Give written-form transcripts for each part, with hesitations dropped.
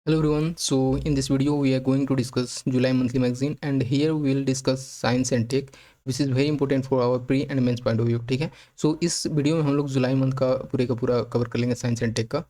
Hello everyone. So in this video we are going to discuss July monthly magazine and here we will discuss science and tech which is very important for our pre and mains point of view. ठीक है. सो इस video में हम लोग जुलाई month का पूरा cover कर लेंगे साइंस एंड टेक का.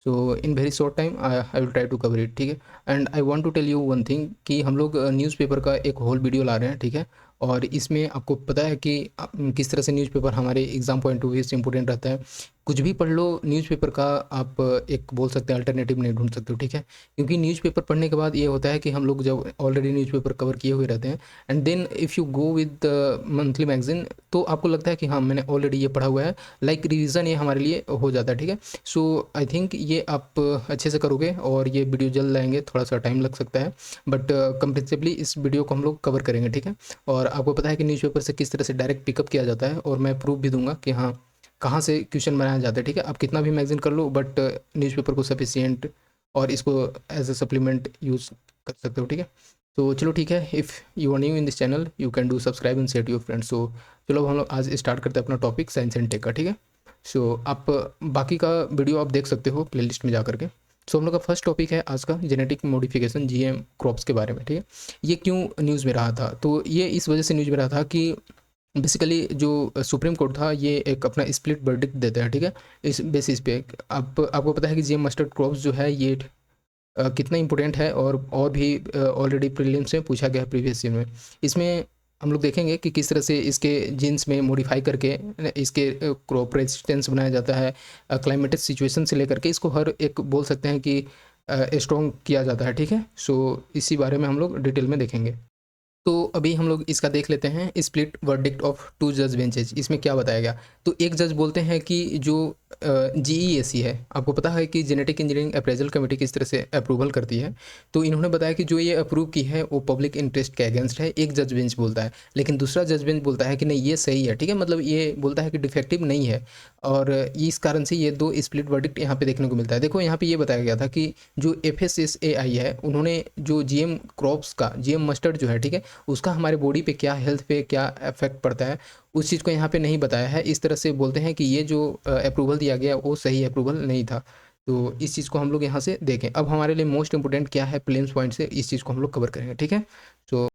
So in very short time I will try to cover it. ठीक है. And I want to tell you one thing कि हम लोग न्यूज़पेपर का एक होल वीडियो ला रहे हैं. ठीक है. और इसमें आपको पता है कि किस तरह से न्यूज़पेपर हमारे एग्जाम पॉइंट ऑफ व्यू से इंपॉर्टेंट रहता है. कुछ भी पढ़ लो, न्यूज़पेपर का आप एक बोल सकते हैं अल्टरनेटिव नहीं ढूंढ सकते हो. ठीक है. क्योंकि न्यूज़पेपर पढ़ने के बाद ये होता है कि हम लोग जब ऑलरेडी न्यूज़पेपर कवर किए हुए रहते हैं and then if you go with monthly magazine तो आपको लगता है कि हाँ मैंने ऑलरेडी ये पढ़ा हुआ है. लाइक रिवीजन ये हमारे लिए हो जाता है. ठीक है. सो आई थिंक ये आप अच्छे से करोगे और ये वीडियो जल्द लाएंगे. थोड़ा सा टाइम लग सकता है बट कंप्रेहेंसिवली इस वीडियो को हम लोग कवर करेंगे. ठीक है. और आपको पता है कि न्यूज़पेपर से किस तरह से डायरेक्ट पिकअप किया जाता है और मैं प्रूफ भी दूंगा कि हाँ कहाँ से क्वेश्चन बनाया जाता है. ठीक है. आप कितना भी मैगजीन कर लो बट न्यूज़पेपर को सफिशिएंट और इसको एज अ सप्लीमेंट यूज़ कर सकते हो. ठीक है. तो चलो ठीक है. If you are new in this channel you can do subscribe and share to your friends. So चलो हम लोग आज स्टार्ट करते हैं अपना टॉपिक साइंस एंड टेक का. ठीक है. सो आप बाकी का वीडियो आप देख सकते हो प्लेलिस्ट में जा करके. सो हम लोग का फर्स्ट टॉपिक है आज का जेनेटिक मॉडिफिकेशन जीएम क्रॉप्स के बारे में. ठीक है. ये क्यों न्यूज़ में रहा था? तो ये इस वजह से न्यूज़ में रहा था कि बेसिकली जो सुप्रीम कोर्ट था ये एक अपना स्प्लिट वर्डिक्ट देता है. ठीक है. इस बेसिस पे आपको पता है कि जीएम मस्टर्ड क्रॉप्स जो है ये कितना इंपॉर्टेंट है और भी ऑलरेडी प्रीलिम्स में पूछा गया है प्रीवियस ईयर में. इसमें हम लोग देखेंगे कि किस तरह से इसके जीन्स में मॉडिफाई करके इसके क्रॉप रेजिस्टेंस बनाया जाता है. क्लाइमेटिक सिचुएशन से लेकर के इसको हर एक बोल सकते हैं कि स्ट्रॉन्ग किया जाता है. ठीक है. सो इसी बारे में हम लोग डिटेल में देखेंगे. तो अभी हम लोग इसका देख लेते हैं स्प्लिट वर्डिक्ट ऑफ टू जज बेंचेज. इसमें क्या बताया गया? तो एक जज बोलते हैं कि जो जीईएसी है, आपको पता है कि जेनेटिक इंजीनियरिंग अप्रेजल कमेटी किस तरह से अप्रूवल करती है. तो इन्होंने बताया कि जो ये अप्रूव की है वो पब्लिक इंटरेस्ट के अगेंस्ट है. एक जज बेंच बोलता है, लेकिन दूसरा जज बेंच बोलता है कि नहीं ये सही है. ठीक है. मतलब ये बोलता है कि डिफेक्टिव नहीं है और इस कारण से ये दो स्प्लिट वर्डिक्ट यहाँ पे देखने को मिलता है. देखो यहाँ पे ये बताया गया था कि जो FSSAI है उन्होंने जो जीएम क्रॉप्स का जीएम मस्टर्ड जो है, ठीक है, उसका हमारे बॉडी पे क्या हेल्थ पे क्या इफेक्ट पड़ता है उस चीज़ को यहाँ पे नहीं बताया है. इस तरह से बोलते हैं कि ये जो अप्रूवल दिया गया वो सही अप्रूवल नहीं था. तो इस चीज़ को हम लोग यहाँ से देखें. अब हमारे लिए मोस्ट इंपोर्टेंट क्या है प्रीलिम्स पॉइंट से इस चीज़ को हम लोग कवर करेंगे. ठीक है. तो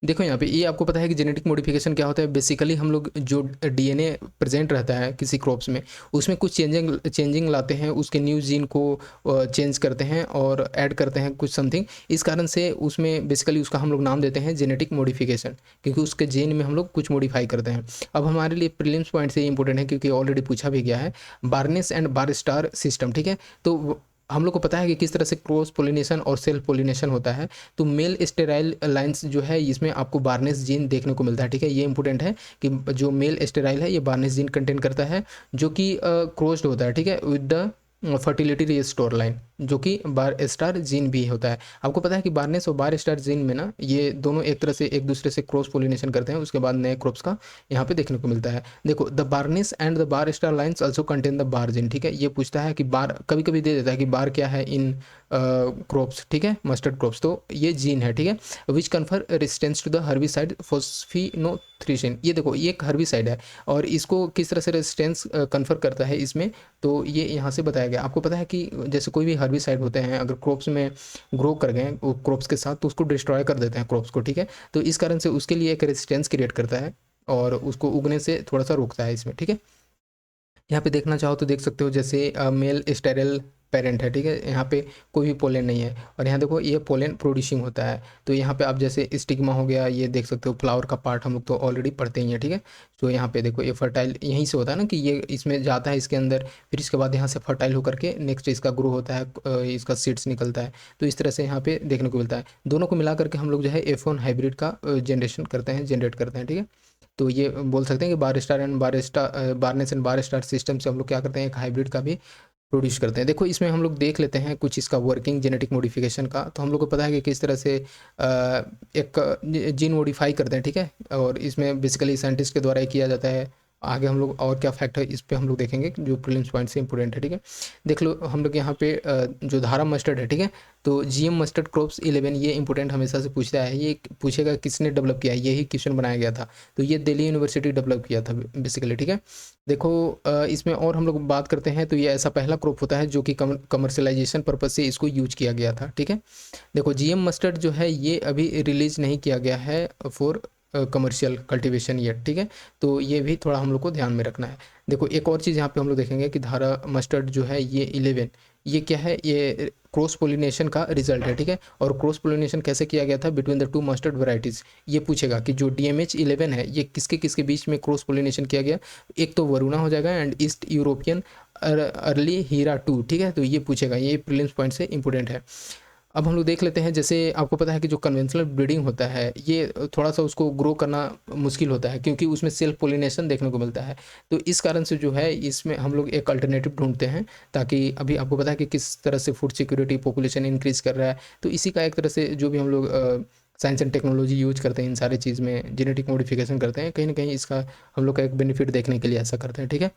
देखो यहाँ पे ये आपको पता है कि जेनेटिक मॉडिफिकेशन क्या होता है. बेसिकली हम लोग जो डीएनए प्रेजेंट रहता है किसी क्रॉप्स में उसमें कुछ चेंजिंग लाते हैं, उसके न्यू जीन को चेंज करते हैं और ऐड करते हैं कुछ समथिंग. इस कारण से उसमें बेसिकली उसका हम लोग नाम देते हैं जेनेटिक मॉडिफिकेशन, क्योंकि उसके जीन में हम लोग कुछ मॉडिफाई करते हैं. अब हमारे लिए प्रीलिम्स पॉइंट से ये इंपॉर्टेंट है क्योंकि ऑलरेडी पूछा भी गया है. Barnase and barstar system. ठीक है. तो हम लोग को पता है कि किस तरह से क्रॉस पोलिनेशन और सेल्फ पोलिनेशन होता है. तो मेल स्टेराइल लाइंस जो है इसमें आपको बार्नेस जीन देखने को मिलता है. ठीक है. ये इंपॉर्टेंट है कि जो मेल स्टेराइल है ये बार्नेस जीन कंटेन करता है जो कि क्रोस्ड होता है. ठीक है. With the fertility restore line जो कि बार स्टार जीन भी होता है. आपको पता है कि बार्नेस और बार स्टार जीन में ना ये दोनों एक तरह से एक दूसरे से क्रॉस पोलिनेशन करते हैं, उसके बाद नए क्रॉप्स का यहाँ पे देखने को मिलता है. देखो the barnase and the bar star lines also contain the bar gene. ठीक है. ये पूछता है कि बार कभी कभी दे देता है कि बार क्या है इन क्रॉप्स. ठीक है. Mustard crops. तो ये जीन है. ठीक है. Which confer resistance to the herbicide phosphinothricin. ये देखो ये एक हर्बिसाइड है और इसको किस तरह से रेजिस्टेंस कन्फर करता है इसमें, तो ये यहाँ से बताया गया. आपको पता है कि जैसे कोई भी हर्बिसाइड होते हैं अगर क्रॉप्स में ग्रो कर गए क्रॉप्स के साथ तो उसको डिस्ट्रॉय कर देते हैं क्रॉप्स को. ठीक है. तो इस कारण से उसके लिए एक रेजिस्टेंस क्रिएट करता है और उसको उगने से थोड़ा सा रोकता है इसमें. ठीक है. यहाँ पे देखना चाहो तो देख सकते हो जैसे मेल स्टेरल पेरेंट है. ठीक है. यहाँ पे कोई भी पोलन नहीं है और यहाँ देखो ये पोलन प्रोड्यूसिंग होता है. तो यहाँ पे आप जैसे स्टिग्मा हो गया ये देख सकते हो. फ्लावर का पार्ट हम लोग तो ऑलरेडी पढ़ते ही हैं. ठीक है. तो यहाँ पे देखो ये फर्टाइल यहीं से होता है ना कि ये इसमें जाता है इसके अंदर, फिर इसके बाद यहाँ से फर्टाइल होकर के नेक्स्ट इसका ग्रो होता है, इसका सीड्स निकलता है. तो इस तरह से यहाँ पे देखने को मिलता है. दोनों को मिला करके हम लोग जो है F1 हाइब्रिड का जनरेट करते हैं. ठीक है. तो ये बोल सकते हैं कि baldness and barstar system से हम लोग क्या करते हैं एक हाइब्रिड का भी प्रोड्यूस करते हैं. देखो इसमें हम लोग देख लेते हैं कुछ इसका वर्किंग जेनेटिक मॉडिफिकेशन का. तो हम लोग को पता है कि किस तरह से एक जीन मॉडिफाई करते हैं. ठीक है. और इसमें बेसिकली साइंटिस्ट के द्वारा ही किया जाता है आगे हम लोग और क्या फैक्ट है इस पे हम लोग देखेंगे जो प्रीलिम्स पॉइंट से इंपॉर्टेंट है, ठीक है। देख लो हम लोग यहाँ पे जो धारा मस्टर्ड है, ठीक है, तो जीएम मस्टर्ड क्रॉप्स 11 ये इंपॉर्टेंट हमेशा से पूछता है, ये पूछेगा किसने डेवलप किया है, यही क्वेश्चन बनाया गया था, तो ये दिल्ली यूनिवर्सिटी डेवलप किया था बेसिकली, ठीक है। देखो इसमें और हम लोग बात करते हैं तो ये ऐसा पहला क्रॉप होता है जो कि कमर्शलाइजेशन पर्पज से इसको यूज किया गया था, ठीक है। देखो जीएम मस्टर्ड जो है ये अभी रिलीज नहीं किया गया है फॉर कमर्शियल कल्टीवेशन ये, ठीक है। तो ये भी थोड़ा हम लोग को ध्यान में रखना है। देखो एक और चीज़ यहाँ पे हम लोग देखेंगे कि धारा मस्टर्ड जो है ये 11 ये क्या है, ये क्रॉस पोलिनेशन का रिजल्ट है, ठीक है। और क्रॉस पोलिनेशन कैसे किया गया था between the two mustard varieties, ये पूछेगा कि जो DMH11 है ये किसके किसके बीच में क्रॉस पोलिनेशन किया गया। एक तो वरुणा हो जाएगा एंड ईस्ट यूरोपियन अर्ली हीरा 2, ठीक है। तो ये पूछेगा, ये प्रीलिम्स पॉइंट से इंपॉर्टेंट है। अब हम लोग देख लेते हैं, जैसे आपको पता है कि जो कन्वेंशनल ब्रीडिंग होता है ये थोड़ा सा उसको ग्रो करना मुश्किल होता है क्योंकि उसमें सेल्फ पोलिनेशन देखने को मिलता है। तो इस कारण से जो है इसमें हम लोग एक अल्टरनेटिव ढूंढते हैं, ताकि अभी आपको पता है कि किस तरह से फूड सिक्योरिटी पॉपुलेशन इंक्रीज कर रहा है, तो इसी का एक तरह से जो भी हम लोग साइंस एंड टेक्नोलॉजी यूज करते हैं इन सारी चीज़ में जेनेटिक मॉडिफिकेशन करते हैं, कहीं ना कहीं इसका हम लोग का एक बेनिफिट देखने के लिए ऐसा करते हैं, ठीक है।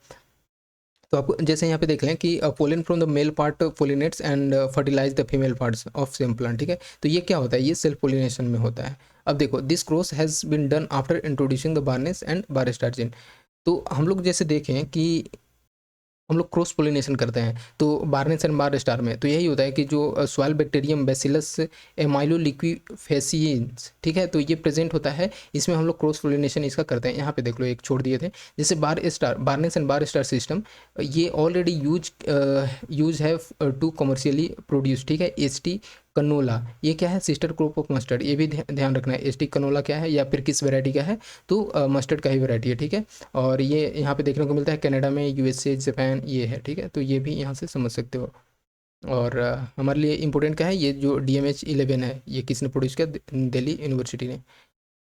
तो आपको जैसे यहाँ पे देख लें कि pollen from the male part pollinates and fertilize the female parts of same plant, ठीक है। तो ये क्या होता है, ये सेल्फ पोलिनेशन में होता है। अब देखो this cross has been done after introducing the barnase and barstar gene. तो हम लोग जैसे देखें कि हम लोग क्रॉस पोलिनेशन करते हैं तो बार्नेस एंड बार स्टार में, तो यही होता है कि जो सॉइल बैक्टीरियम बैसिलस एमाइलोलिक्विफेसियंस, ठीक है, तो ये प्रेजेंट होता है इसमें, हम लोग क्रॉस पोलिनेशन इसका करते हैं। यहाँ पे देख लो एक छोड़ दिए थे, जैसे barstar barnase and barstar system, ये ऑलरेडी यूज है टू कमर्शियली प्रोड्यूस, ठीक है। एसटी कनोला ये क्या है, सिस्टर क्रॉप ऑफ मस्टर्ड, ये भी ध्यान रखना है। एसटी कनोला क्या है या फिर किस वैरायटी का है, तो मस्टर्ड का ही वैरायटी है, ठीक है। और ये यहाँ पे देखने को मिलता है कनाडा में, यूएसए, जापान ये है, ठीक है। तो ये भी यहाँ से समझ सकते हो। और हमारे लिए इंपॉर्टेंट क्या है, ये जो DMH11 है ये किसने प्रोड्यूस किया, दिल्ली यूनिवर्सिटी ने।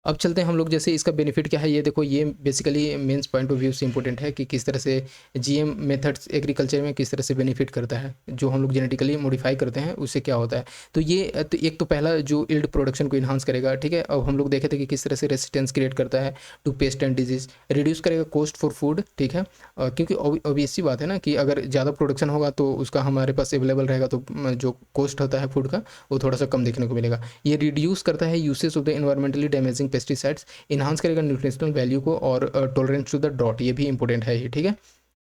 अब चलते हैं हम लोग, जैसे इसका बेनिफिट क्या है, ये देखो ये basically mains point of view से इंपॉर्टेंट है कि किस तरह से जीएम मेथड्स एग्रीकल्चर में किस तरह से बेनिफिट करता है, जो हम लोग जेनेटिकली मॉडिफाई करते हैं उससे क्या होता है। तो ये तो एक तो पहला जो इल्ड प्रोडक्शन को इन्हांस करेगा, ठीक है। अब हम लोग देखे थे कि किस तरह से रेसिस्टेंस क्रिएट करता है to pest and disease, reduce करेगा कॉस्ट फॉर फूड, ठीक है। क्योंकि ऑब्वियस सी बात है ना कि अगर ज़्यादा प्रोडक्शन होगा तो उसका हमारे पास अवेलेबल रहेगा, तो जो कॉस्ट होता है फूड का वो थोड़ा सा कम देखने को मिलेगा। ये रिड्यूस करता है usage of the environmentally damaging pesticides, enhance करेगा न्यूट्रिशनल वैल्यू को, और टॉलरेंस टू द ड्रॉट, ये भी इंपॉर्टेंट है ये, ठीक है।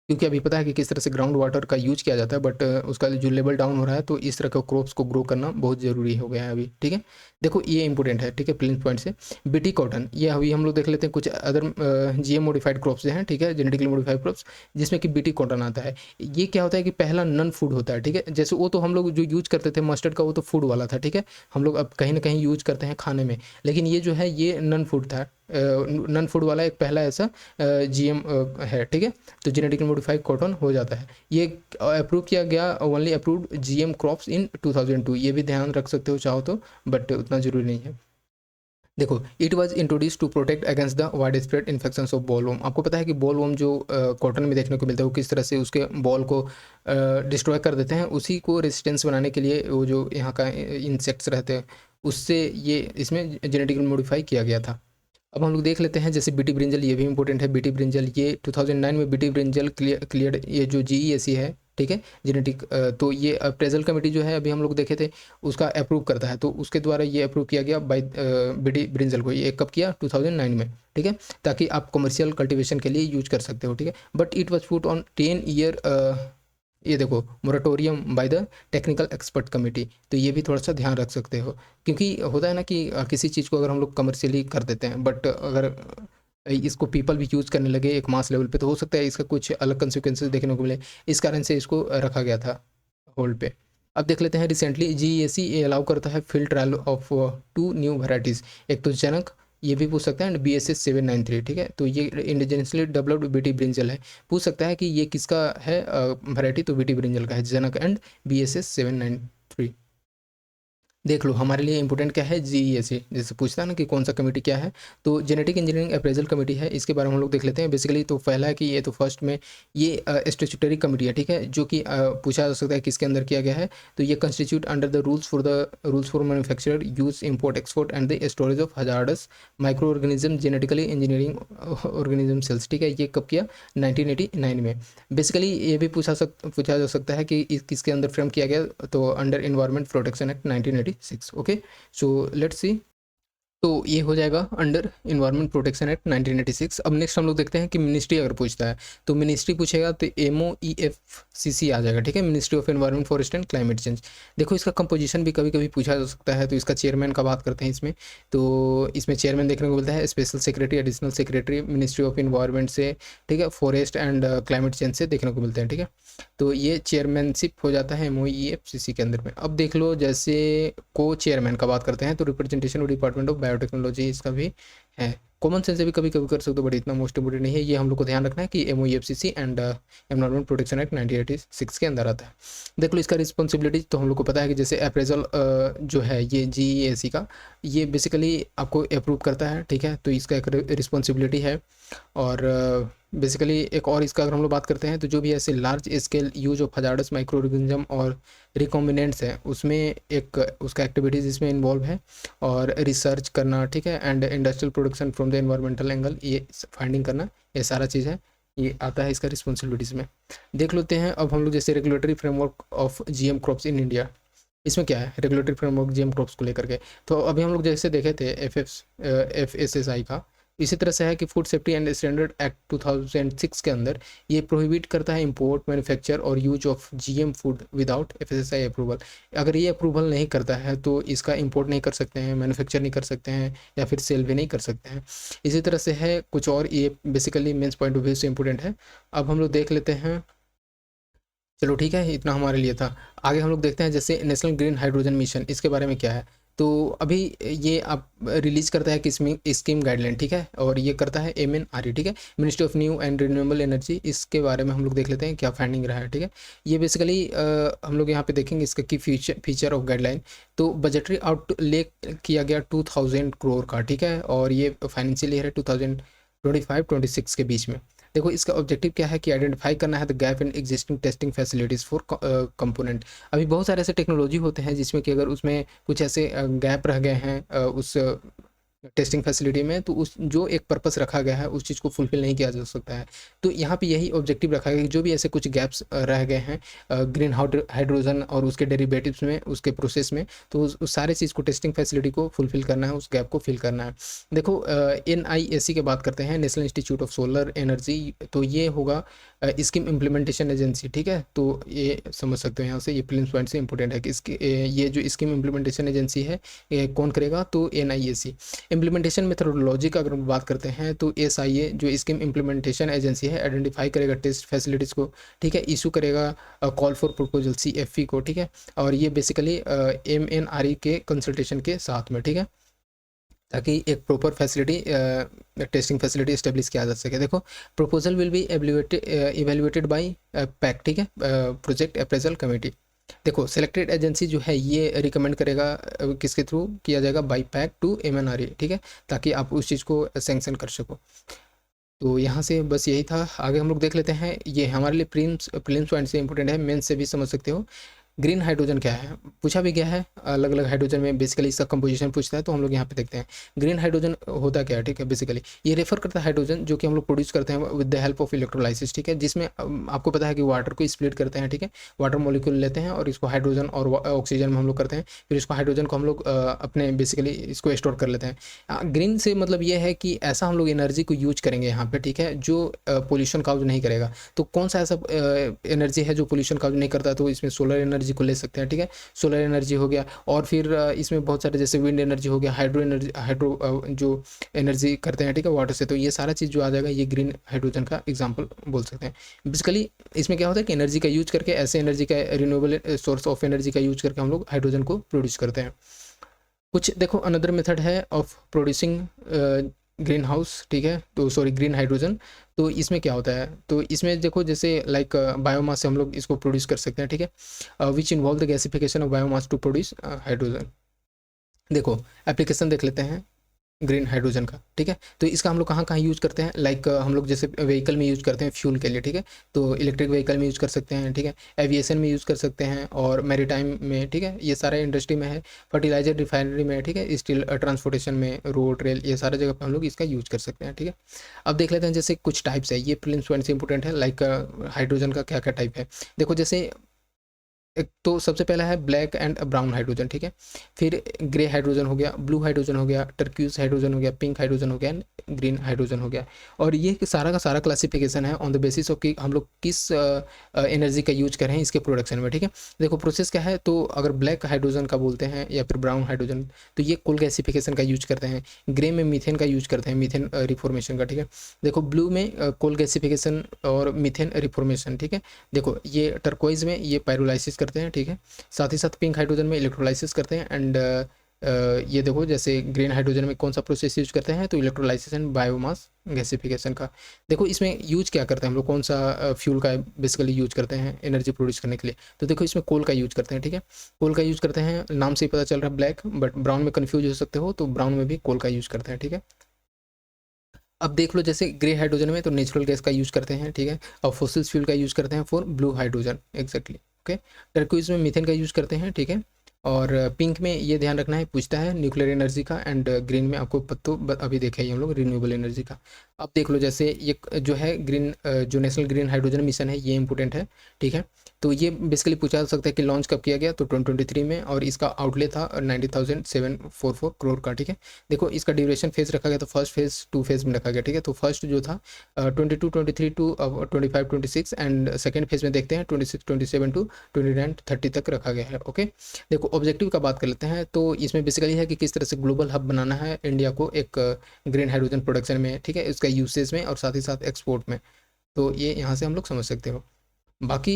क्योंकि अभी पता है कि किस तरह से ग्राउंड वाटर का यूज किया जाता है, बट उसका जो लेवल डाउन हो रहा है, तो इस तरह के क्रॉप्स को ग्रो करना बहुत ज़रूरी हो गया है अभी, ठीक है। देखो ये इंपॉर्टेंट है, ठीक है, प्लेन पॉइंट से। बीटी कॉटन, ये अभी हम लोग देख लेते हैं कुछ अदर जीएम मॉडिफाइड क्रॉप्स हैं, ठीक है, जेनेटिकली मॉडिफाइड क्रॉप्स, जिसमें कि बीटी कॉटन आता है। ये क्या होता है कि पहला नन फूड होता है, ठीक है। जैसे वो तो हम लोग जो यूज करते थे मस्टर्ड का, वो तो फूड वाला था, ठीक है, हम लोग अब कहीं ना कहीं यूज करते हैं खाने में, लेकिन ये जो है ये नन फूड था, नन फूड वाला एक पहला ऐसा जीएम है, ठीक है। तो जेनेटिकली मॉडिफाइड कॉटन हो जाता है, ये अप्रूव किया गया, ओनली अप्रूव्ड जीएम क्रॉप्स इन 2002, ये भी ध्यान रख सकते हो चाहो तो, बट उतना जरूरी नहीं है। देखो it was introduce to protect against the wide spread infections of bollworm. आपको पता है कि बॉलवर्म जो कॉटन में देखने को मिलता है वो किस तरह से उसके बॉल को डिस्ट्रॉय कर देते हैं, उसी को रेजिस्टेंस बनाने के लिए वो जो यहाँ का इंसेक्ट्स रहते हैं उससे ये इसमें जेनेटिकली मॉडिफाई किया गया था। अब हम लोग देख लेते हैं, जैसे बीटी ब्रिंजल, ये भी इंपॉर्टेंट है। बीटी ब्रिंजल ये 2009 में बीटी ब्रिंजल क्लियर ये जो GESE है, ठीक है, जेनेटिक, तो ये अप्रेजल कमेटी जो है अभी हम लोग देखे थे उसका अप्रूव करता है, तो उसके द्वारा ये अप्रूव किया गया बाय बीटी ब्रिंजल को। ये कब किया, 2009 में, ठीक है, ताकि आप कमर्शियल कल्टीवेशन के लिए यूज कर सकते हो, ठीक है। But it was put on 10 year, ये देखो moratorium by the technical expert committee, तो ये भी थोड़ा सा ध्यान रख सकते हो। क्योंकि होता है ना कि किसी चीज़ को अगर हम लोग कमर्शियली कर देते हैं, बट अगर इसको पीपल भी यूज़ करने लगे एक मास लेवल पे, तो हो सकता है इसका कुछ अलग कंसिक्वेंसेस देखने को मिले, इस कारण से इसको रखा गया था होल्ड पे। अब देख लेते हैं, रिसेंटली GESE अलाउ करता है field trial of 2 new varieties, एक तो जनक, ये भी पूछ सकता है, एंड BSS 793, ठीक है। तो ये इंडिजिनसली डेवलप्ड बीटी ब्रिंजल है, पूछ सकता है कि ये किसका है वैरायटी, तो बीटी ब्रिंजल का है, जनक एंड BSS 793। देख लो हमारे लिए इंपॉर्टेंट क्या है, जीईएसी जैसे पूछता है ना कि कौन सा कमेटी क्या है, तो जेनेटिक इंजीनियरिंग अप्रेजल कमेटी है, इसके बारे में हम लोग देख लेते हैं। बेसिकली तो पहला है कि ये तो फर्स्ट में ये स्टेचुटरी कमेटी है, ठीक है, जो कि पूछा जा सकता है किसके अंदर किया गया है। तो ये constitute under the rules for manufacture use import export and the storage of hazardous micro organism genetically engineering organism sales, ठीक है। ये कब किया, 1989 में। बेसिकली ये भी पूछा जा सकता है कि किसके अंदर फ्रेम किया गया, तो under environment protection act 1986। Okay, so let's see. तो ये हो जाएगा अंडर इन्वायरमेंट प्रोटेक्शन एक्ट 1986। अब नेक्स्ट हम लोग देखते हैं कि मिनिस्ट्री अगर पूछता है, तो मिनिस्ट्री पूछेगा तो MOEFCC आ जाएगा, ठीक है, ministry of environment forest and climate change. देखो इसका कंपोजिशन भी कभी कभी पूछा जा सकता है, तो इसका चेयरमैन का बात करते हैं इसमें। तो इसमें चेयरमैन देखने को मिलता है special secretary, additional secretary ministry of environment से, ठीक है, फॉरेस्ट एंड क्लाइमेट चेंज से देखने को मिलते हैं, ठीक है। तो ये चेयरमैनशिप हो जाता है MOEFCC के अंदर में। अब देख लो जैसे को चेयरमैन का बात करते हैं, तो representation of department of biotechnology इसका भी है। कॉमन सेंस से भी कभी कभी कर सकते हो, बट इतना मोस्ट इंपोर्टेंट नहीं है। ये हम लोग को ध्यान रखना है कि MOEFCC and environment protection act 1986 के अंदर आता है। देख लो इसका रिस्पॉन्सिबिलिटी तो हम लोग को पता है कि जैसे अप्रेजल जो है ये GEAC का, ये बेसिकली आपको अप्रूव करता है, ठीक है, तो इसका एक रिस्पॉन्सिबिलिटी है। और बेसिकली एक और इसका अगर हम लोग बात करते हैं, तो जो भी ऐसे large scale use of hazardous micro organism और रिकॉम्बिनेंट्स है, उसमें एक उसका एक्टिविटीज़ इसमें इन्वॉल्व है, और रिसर्च करना, ठीक है, and industrial production from the environmental angle, ये फाइंडिंग करना, ये सारा चीज़ है, ये आता है इसका रिस्पॉन्सिबिलिटीज़ में। देख लेते हैं अब हम लोग जैसे regulatory framework of GM crops in India, इसमें क्या है रेगुलेटरी फ्रेमवर्क GM क्रॉप्स को लेकर के। तो अभी हम लोग जैसे देखे थे FSSAI का, इसी तरह से है कि food safety and standard act 2006 के अंदर ये प्रोहिबिट करता है इंपोर्ट, मैन्युफैक्चर और use of GM food without FSSAI approval. अगर ये अप्रूवल नहीं करता है तो इसका इंपोर्ट नहीं कर सकते हैं, मैन्युफैक्चर नहीं कर सकते हैं, या फिर सेल भी नहीं कर सकते हैं। इसी तरह से है कुछ और, ये basically mains point of view से इंपॉर्टेंट है। अब हम लोग देख लेते हैं, चलो ठीक है, इतना हमारे लिए था। आगे हम लोग देखते हैं जैसे नेशनल ग्रीन हाइड्रोजन मिशन, इसके बारे में क्या है। तो अभी ये आप रिलीज करता है किसमें, स्कीम गाइडलाइन, ठीक है, और ये करता है MNRE, ठीक है, ministry of new and renewable energy. इसके बारे में हम लोग देख लेते हैं क्या फाइंडिंग रहा है, ठीक है। ये बेसिकली हम लोग यहाँ पे देखेंगे इसका की फीचर ऑफ गाइडलाइन। तो बजटरी आउटले किया गया 2000 करोड़ का, ठीक है, और ये फाइनेंशियल ईयर है 2025-26 के बीच में। देखो इसका ऑब्जेक्टिव क्या है कि आइडेंटिफाई करना है the gap in existing testing facilities for component. अभी बहुत सारे ऐसे टेक्नोलॉजी होते हैं जिसमें कि अगर उसमें कुछ ऐसे गैप रह गए हैं उस टेस्टिंग फैसिलिटी में, तो उस जो एक पर्पस रखा गया है उस चीज़ को फुलफिल नहीं किया जा सकता है। तो यहाँ पे यही ऑब्जेक्टिव रखा गया कि जो भी ऐसे कुछ गैप्स रह गए हैं ग्रीन हाइड्रोजन और उसके डेरिवेटिव्स में, उसके प्रोसेस में, तो उस सारे चीज़ को टेस्टिंग फैसिलिटी को फुलफिल करना है, उस गैप को फिल करना है। देखो NIAC की बात करते हैं, national institute of solar energy, तो ये होगा स्कीम इम्प्लीमेंटेशन एजेंसी, ठीक है। तो ये समझ सकते हो यहाँ से, ये प्रिलिम्स पॉइंट से इंपॉर्टेंट है कि इसकी ये जो स्कीम इम्प्लीमेंटेशन एजेंसी है ये कौन करेगा, तो NIAC। इम्प्लीमेंटेशन मेथोडोलॉजी का अगर हम बात करते हैं, तो SIA जो स्कीम इम्प्लीमेंटेशन एजेंसी है आइडेंटिफाई करेगा टेस्ट फैसिलिटीज़ को, ठीक है, इशू करेगा कॉल फॉर प्रपोजल CFP को, ठीक है, और ये बेसिकली MNRE के कंसल्टेशन के साथ में, ठीक है, ताकि एक proper facility testing facility establish किया जा सके। देखो proposal will be evaluated by PAC, ठीक है, प्रोजेक्ट अप्रेजल कमेटी। देखो सेलेक्टेड एजेंसी जो है ये रिकमेंड करेगा किसके थ्रू किया जाएगा, बाई पैक टू MNRE, ठीक है, ताकि आप उस चीज़ को सेंक्शन कर सको। तो यहाँ से बस यही था। आगे हम लोग देख लेते हैं, ये हमारे लिए प्रीलिम्स पॉइंट से इंपॉर्टेंट है, मेंस से भी समझ सकते हो। ग्रीन हाइड्रोजन क्या है, पूछा भी गया है अलग अलग हाइड्रोजन में, बेसिकली इसका कंपोजिशन पूछता है, तो हम लोग यहाँ पे देखते हैं ग्रीन हाइड्रोजन होता क्या है, ठीक है। बेसिकली ये रेफर करता है हाइड्रोजन जो कि हम लोग प्रोड्यूस करते हैं with the help of electrolysis, ठीक है, जिसमें आपको पता है कि वाटर को स्प्लिट करते हैं, ठीक है, वाटर मॉलिक्यूल लेते हैं और इसको हाइड्रोजन और ऑक्सीजन में हम लोग करते हैं, फिर इसको हाइड्रोजन को हम लोग अपने बेसिकली इसको स्टोर कर लेते हैं। ग्रीन से मतलब ये है कि ऐसा हम लोग एनर्जी को यूज करेंगे यहाँ पे, ठीक है, जो पोल्यूशन काउज नहीं करेगा। तो कौन सा ऐसा एनर्जी है जो पोल्यूशन काउज नहीं करता, तो इसमें सोलर एनर्जी को ले सकते हैं, ठीक है, सोलर एनर्जी हो गया, और फिर इसमें बहुत सारे जैसे विंड एनर्जी हो गया, हाइड्रो जो एनर्जी करते हैं, ठीक है, वाटर से। तो ये सारा चीज़ जो आ जाएगा ये ग्रीन हाइड्रोजन का एग्जांपल बोल सकते हैं। बेसिकली इसमें क्या होता है कि एनर्जी का यूज करके, ऐसे एनर्जी का रिन्यूएबल सोर्स ऑफ एनर्जी का यूज करके हम लोग हाइड्रोजन को प्रोड्यूस करते हैं। कुछ देखो अनदर मेथड है ऑफ प्रोड्यूसिंग ग्रीन हाउस, ठीक है, तो सॉरी ग्रीन हाइड्रोजन। तो इसमें क्या होता है, तो इसमें देखो जैसे लाइक बायोमास से हम लोग इसको प्रोड्यूस कर सकते हैं, ठीक है, which involve the gasification of biomass to produce hydrogen. देखो एप्लीकेशन देख लेते हैं ग्रीन हाइड्रोजन का, ठीक है। तो इसका हम लोग कहाँ कहाँ यूज़ करते हैं, लाइक हम लोग जैसे व्हीकल में यूज़ करते हैं फ्यूल के लिए, ठीक है। तो इलेक्ट्रिक व्हीकल में यूज़ कर सकते हैं, ठीक है। एविएशन में यूज़ कर सकते हैं और मैरीटाइम में, ठीक है। ये सारा इंडस्ट्री में है। फर्टिलाइजर रिफाइनरी में, ठीक है। स्टील ट्रांसपोर्टेशन में, रोड रेल, ये सारे जगह पर हम लोग इसका यूज़ कर सकते हैं, ठीक है। अब देख लेते हैं जैसे कुछ टाइप्स है, ये प्रिलिम्स पॉइंट से इंपॉर्टेंट है, लाइक हाइड्रोजन का क्या क्या टाइप है। देखो जैसे एक तो सबसे पहला है ब्लैक एंड ब्राउन हाइड्रोजन, ठीक है। फिर ग्रे हाइड्रोजन हो गया, ब्लू हाइड्रोजन हो गया, टर्क्यूज हाइड्रोजन हो गया, पिंक हाइड्रोजन हो गया एंड ग्रीन हाइड्रोजन हो गया। और ये सारा का सारा क्लासिफिकेशन है ऑन द बेसिस ऑफ कि हम लोग किस एनर्जी का यूज कर रहे हैं इसके प्रोडक्शन में, ठीक है। देखो प्रोसेस क्या है, तो अगर ब्लैक हाइड्रोजन का बोलते हैं या फिर ब्राउन हाइड्रोजन, तो ये कोल गैसिफिकेशन का यूज करते हैं। ग्रे में मीथेन का यूज करते हैं, मीथेन रिफॉर्मेशन का, ठीक है। देखो ब्लू में कोल गैसिफिकेशन और मीथेन रिफॉर्मेशन, ठीक है। देखो ये टर्कोइज में ये पायरोलाइसिस करते हैं, ठीक है। साथ ही साथ पिंक हाइड्रोजन में इलेक्ट्रोलाइसिस करते हैं एंड ये देखो जैसे ग्रीन हाइड्रोजन में कौन सा प्रोसेस यूज करते हैं, तो इलेक्ट्रोलाइसिस एंड बायोमास गैसिफिकेशन का। देखो इसमें यूज क्या करते हैं हम लोग, कौन सा फ्यूल का बेसिकली यूज करते हैं एनर्जी प्रोड्यूस करने के लिए, तो देखो इसमें कोल का यूज करते हैं, ठीक है। कोल का यूज करते हैं, नाम से ही पता चल रहा है ब्लैक, बट ब्राउन में कन्फ्यूज हो सकते हो, तो ब्राउन में भी कोल का यूज करते हैं, ठीक है। अब देख लो जैसे ग्रे हाइड्रोजन में तो नेचुरल गैस का यूज करते हैं, ठीक है। और फोसिल्स फ्यूल का यूज करते हैं for blue hydrogen, exactly, okay. Turquoise में मीथेन का यूज करते हैं, ठीक है। और पिंक में ये ध्यान रखना है, पूछता है न्यूक्लियर एनर्जी का, एंड ग्रीन में आपको पत्तो अभी देखे ही हम लोग रिन्यूएबल एनर्जी का। अब देख लो जैसे ये जो है ग्रीन जो नेशनल ग्रीन हाइड्रोजन मिशन है, ये इंपॉर्टेंट है, ठीक है। तो ये बेसिकली पूछा जा सकता है कि लॉन्च कब किया गया, तो 2023 में, और इसका आउटले था 90,744 करोड़ का, ठीक है। देखो इसका ड्यूरेशन फेज रखा गया, तो फर्स्ट फेज 2 फेज में रखा गया, ठीक है। तो फर्स्ट जो था 22-23 टू 25-26, एंड सेकेंड फेज में देखते हैं 26-27 टू 29-30 तक रखा गया है, ओके। देखो ऑब्जेक्टिव का बात कर लेते हैं, तो इसमें बेसिकली है कि किस तरह से ग्लोबल हब बनाना है इंडिया को एक ग्रीन हाइड्रोजन प्रोडक्शन में, ठीक है, इसका यूसेज में और साथ ही साथ एक्सपोर्ट में। तो ये यहाँ से हम लोग समझ सकते हो। बाकी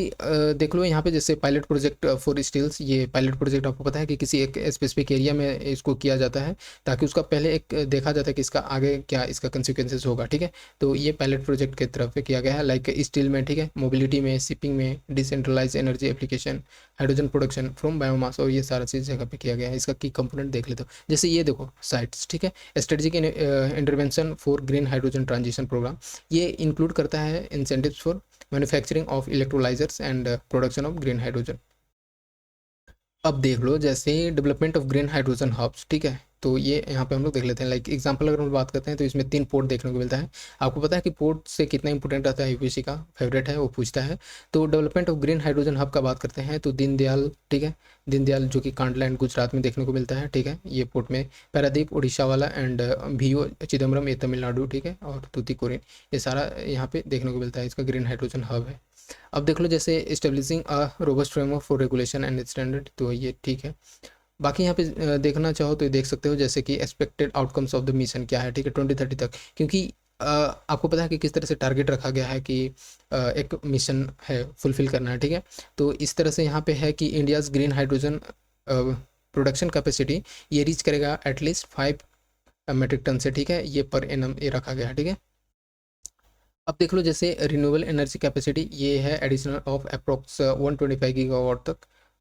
देख लो यहाँ पे जैसे पायलट प्रोजेक्ट फॉर स्टील्स, ये पायलट प्रोजेक्ट आपको पता है कि किसी एक स्पेसिफिक एरिया में इसको किया जाता है, ताकि उसका पहले एक देखा जाता है कि इसका आगे क्या इसका कंसिक्वेंसेस होगा, ठीक है। तो ये पायलट प्रोजेक्ट की तरफ से किया गया है, लाइक स्टील में, ठीक है, मोबिलिटी में, शिपिंग में, decentralise energy application, hydrogen production from biomass, और ये सारा चीज़ जगह पे किया गया है। इसका की कंपोनेंट देख लेते हो, जैसे ये देखो साइट्स, ठीक है। Strategic intervention for green hydrogen transition programme, ये इंक्लूड करता है incentives for manufacturing of electrolysers and production of green hydrogen. अब देख लो जैसे development of green hydrogen hubs, ठीक है। तो ये यहाँ पे हम लोग देख लेते हैं, लाइक एग्जांपल अगर हम बात करते हैं तो इसमें 3 पोर्ट देखने को मिलता है। आपको पता है कि पोर्ट से कितना इंपॉर्टेंट रहता है, यूपीएससी का फेवरेट है, वो पूछता है। तो development of green hydrogen hub का बात करते हैं तो दीनदयाल, ठीक है, दीनदयाल जो कि कांडला एंड गुजरात में देखने को मिलता है, ठीक है। ये पोर्ट में पारादीप उड़ीसा वाला एंड वीओ चिदम्बरम ये तमिलनाडु, ठीक है, और तूतीकोरिन ये सारा यहाँ पे देखने को मिलता है, इसका ग्रीन हाइड्रोजन हब है। अब देख लो जैसे establishing a robust framework for regulation and standard, तो ये ठीक है। बाकी यहाँ पे देखना चाहो तो ये देख सकते हो जैसे कि expected outcomes of the mission क्या है, ठीक है, 2030 तक, क्योंकि आपको पता है कि किस तरह से टारगेट रखा गया है कि एक मिशन है फुलफिल करना है, ठीक है। तो इस तरह से यहाँ पे है कि India's green hydrogen production capacity ये रीच करेगा एटलीस्ट 5 मेट्रिक टन से, ठीक है, ये पर एनम ये रखा गया है, ठीक है। अब देख लो जैसे रिन्यूएबल एनर्जी कैपेसिटी ये है एडिशनल ऑफ अप्रोक्स 125 गीगावाट तक,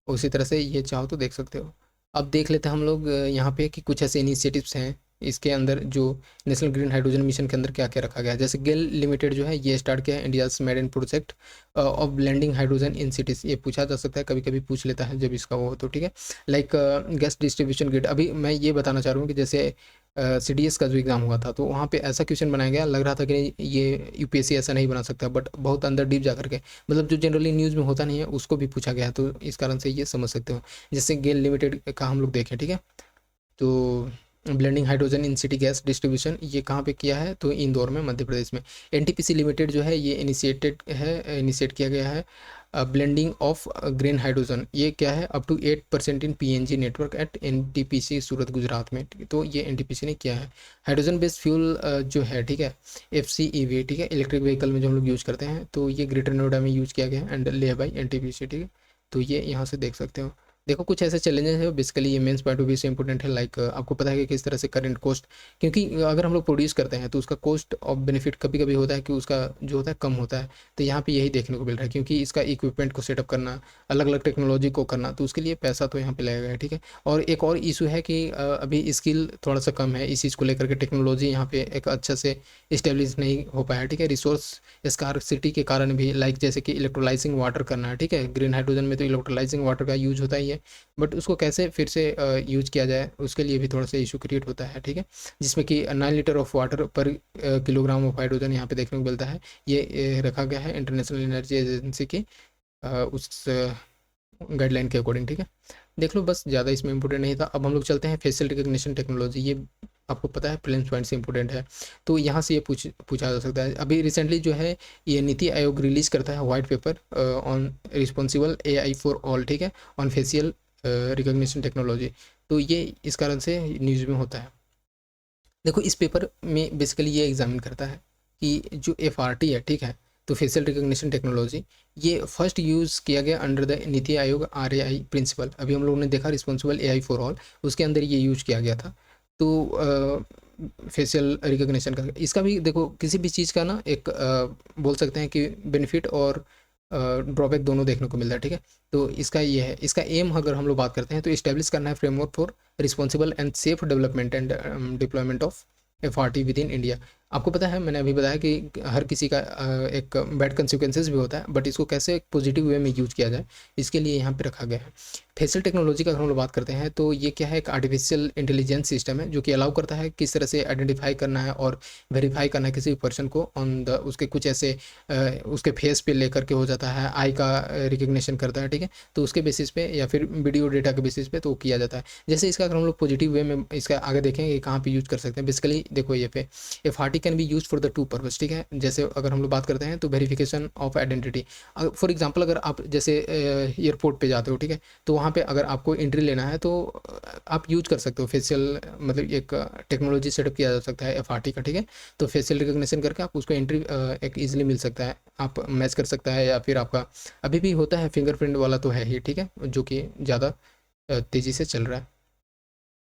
उसी तरह से ये चाहो तो देख सकते हो। अब देख लेते हैं हम लोग यहाँ पे कि कुछ ऐसे इनिशिएटिव्स हैं इसके अंदर जो नेशनल ग्रीन हाइड्रोजन मिशन के अंदर क्या क्या रखा गया है। जैसे गेल लिमिटेड जो है ये स्टार्ट किया है India's made in project of blending hydrogen in cities, ये पूछा जा सकता है, कभी कभी पूछ लेता है जब इसका वो हो तो, ठीक है। लाइक गैस डिस्ट्रीब्यूशन ग्रिड, अभी मैं ये बताना चाह रहा हूँ कि जैसे सीडीएस का जो एग्ज़ाम हुआ था तो वहाँ पे ऐसा क्वेश्चन बनाया गया, लग रहा था कि ये यूपीएससी ऐसा नहीं बना सकता, बट बहुत अंदर डीप जा करके, मतलब जो जनरली न्यूज़ में होता नहीं है उसको भी पूछा गया है, तो इस कारण से ये समझ सकते हो। जैसे गेल लिमिटेड का हम लोग देखें, ठीक है, तो blending hydrogen in city gas distribution ये कहाँ पे किया है, तो इंदौर में, मध्य प्रदेश में। एनटीपीसी लिमिटेड जो है ये इनिशिएट किया गया है ब्लेंडिंग ऑफ ग्रीन हाइड्रोजन, ये क्या है, up to 8% in PNG network at NTPC Surat Gujarat में, तो ये एनटीपीसी ने किया है। हाइड्रोजन बेस्ड फ्यूल जो है, ठीक है, एफसीईवी, ठीक है, इलेक्ट्रिक व्हीकल में जो हम लोग यूज़ करते हैं, तो ये ग्रेटर नोएडा में यूज़ किया गया है एंड ले बाई एनटीपीसी, ठीक है। तो ये यहाँ से देख सकते हो। देखो कुछ ऐसे चैलेंजेस है बेसिकली, ये मेंस पॉइंट ऑफ व्यू से इंपॉर्टेंट है। लाइक आपको पता है कि किस तरह से करंट कॉस्ट, क्योंकि अगर हम लोग प्रोड्यूस करते हैं तो उसका कॉस्ट ऑफ बेनिफिट कभी कभी होता है कि उसका जो होता है कम होता है। तो यहाँ पे यही देखने को मिल रहा है, क्योंकि इसका इक्विपमेंट को सेटअप करना, अलग अलग टेक्नोलॉजी को करना, तो उसके लिए पैसा तो यहाँ पे लगेगा है, ठीक है। और एक और इशू है कि अभी स्किल थोड़ा सा कम है इस चीज़ को लेकर के, टेक्नोलॉजी यहाँ पे एक अच्छा से इस्टेब्लिश नहीं हो पाया है, ठीक है। रिसोर्स स्कार्सिटी के कारण भी, लाइक जैसे कि इलेक्ट्रोलाइजिंग वाटर करना है, ठीक है। ग्रीन हाइड्रोजन में तो इलेक्ट्रोलाइजिंग वाटर का यूज होता ही है, बट उसको कैसे फिर से यूज किया जाए उसके लिए भी थोड़ा सा इशू क्रिएट होता है, ठीक है। जिसमें कि 9 लीटर ऑफ वाटर पर किलोग्राम ऑफ हाइड्रोजन यहाँ पे देखने को मिलता है। ये रखा गया है इंटरनेशनल एनर्जी एजेंसी की उस गाइडलाइन के अकॉर्डिंग, ठीक है। देख लो, बस ज़्यादा इसमें इंपॉर्टेंट नहीं था। अब हम लोग चलते हैं फेशियल रिकग्निशन टेक्नोलॉजी। ये आपको पता है प्लेन पॉइंट से इंपॉर्टेंट है, तो यहाँ से ये पूछा जा सकता है। अभी रिसेंटली जो है ये नीति आयोग रिलीज करता है white paper on responsible AI for all, ठीक है, ऑन फेशियल रिकग्निशन टेक्नोलॉजी। तो ये इस कारण से न्यूज़ में होता है। देखो इस पेपर में बेसिकली ये एग्जामिन करता है कि जो FRT है, ठीक है, तो फेशियल रिकग्निशन टेक्नोलॉजी, ये फर्स्ट यूज़ किया गया under the NITI Aayog RAI principal. अभी हम लोगों ने देखा रिस्पॉन्सिबल AI फॉर ऑल, उसके अंदर ये यूज किया गया था। तो फेशियल रिकग्निशन का इसका भी देखो, किसी भी चीज़ का ना एक बोल सकते हैं कि बेनिफिट और ड्रॉबैक दोनों देखने को मिलता है, ठीक है। तो इसका ये है, इसका एम अगर हम लोग बात करते हैं तो इस्टेब्लिश करना है framework for responsible and safe development and deployment of FRT with in India. आपको पता है, मैंने अभी बताया कि हर किसी का एक बैड कंसिक्वेंसेस भी होता है, बट इसको कैसे एक पॉजिटिव वे में यूज किया जाए इसके लिए यहाँ पे रखा गया है। फेशियल टेक्नोलॉजी का अगर हम लोग बात करते हैं तो ये क्या है, एक आर्टिफिशियल इंटेलिजेंस सिस्टम है जो कि अलाउ करता है किस तरह से आइडेंटिफाई करना है और वेरीफाई करना है किसी भी पर्सन को ऑन द उसके कुछ ऐसे उसके फेस पे लेकर के हो जाता है, आई का रिकग्निशन करता है, ठीक है। तो उसके बेसिस पे या फिर वीडियो डेटा के बेसिस पे तो किया जाता है। जैसे इसका अगर हम लोग पॉजिटिव वे में इसका आगे देखेंगे कहाँ पे यूज कर सकते हैं, बेसिकली देखो ये पे FRT can be use for the two purpose, ठीक है। जैसे अगर हम लोग बात करते हैं तो verification of identity, for example अगर आप जैसे एयरपोर्ट पे जाते हो, ठीक है, तो वहाँ पे अगर आपको एंट्री लेना है तो आप यूज कर सकते हो फेशियल, मतलब एक टेक्नोलॉजी सेटअप किया जा सकता है FRT का, ठीक है। तो फेशियल रिकग्निशन करके आप उसको एंट्री एक ईजिली मिल सकता है, आप मैच कर सकता है, या फिर आपका अभी भी होता है फिंगरप्रिंट वाला तो है ही, ठीक है, जो कि ज़्यादा तेज़ी से चल रहा है।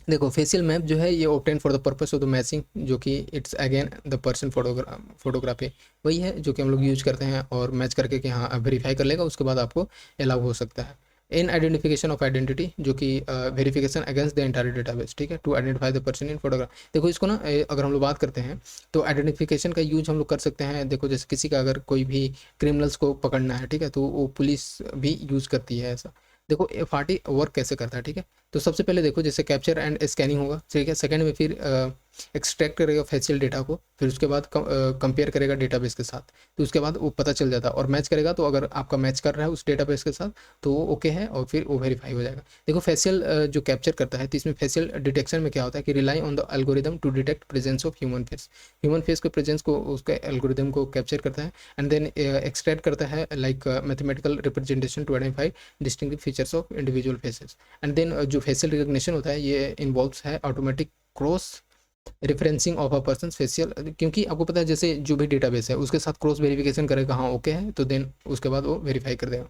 देखो फेशियल मैप जो है ये obtain for the purpose of the matching, जो कि it's again the person photography वही है जो कि हम लोग यूज करते हैं और मैच करके कि हाँ आप वेरीफाई कर लेगा, उसके बाद आपको अलाउ हो सकता है। इन आइडेंटिफिकेशन ऑफ आइडेंटिटी, जो कि verification against the entire database, ठीक है, to identify the person in photograph. देखो इसको ना अगर हम लोग बात करते हैं तो आइडेंटिफिकेशन का यूज हम लोग कर सकते हैं। देखो जैसे किसी का अगर कोई भी क्रिमिनल्स को पकड़ना है, ठीक है, तो वो पुलिस भी यूज करती है ऐसा। देखो FRT वर्क कैसे करता है, ठीक है। तो सबसे पहले देखो जैसे कैप्चर एंड स्कैनिंग होगा, ठीक है। सेकंड में फिर एक्सट्रैक्ट करेगा फेशियल डेटा को, फिर उसके बाद कंपेयर करेगा डेटाबेस के साथ, तो उसके बाद वो पता चल जाता है और मैच करेगा। तो अगर आपका मैच कर रहा है उस डेटाबेस के साथ तो वो ओके है और फिर वो वेरीफाई हो जाएगा। देखो फेशियल जो कैप्चर करता है तो इसमें फेशियल डिटेक्शन में क्या होता है कि rely on the algorithm to detect presence of human face के प्रेजेंस को उसके एल्गोरिदम को कैप्चर करता है एंड देन एक्सट्रैक्ट करता है like mathematical representation to identify distinctive features of individual faces. And then जो फेशियल रिकग्निशन होता है ये इन्वॉल्व्स है automatic cross referencing of a person facial, क्योंकि आपको पता है जैसे जो भी डेटाबेस है उसके साथ क्रॉस वेरिफिकेशन करेगा, हाँ ओके है, तो देन उसके बाद वो वेरीफाई कर देगा।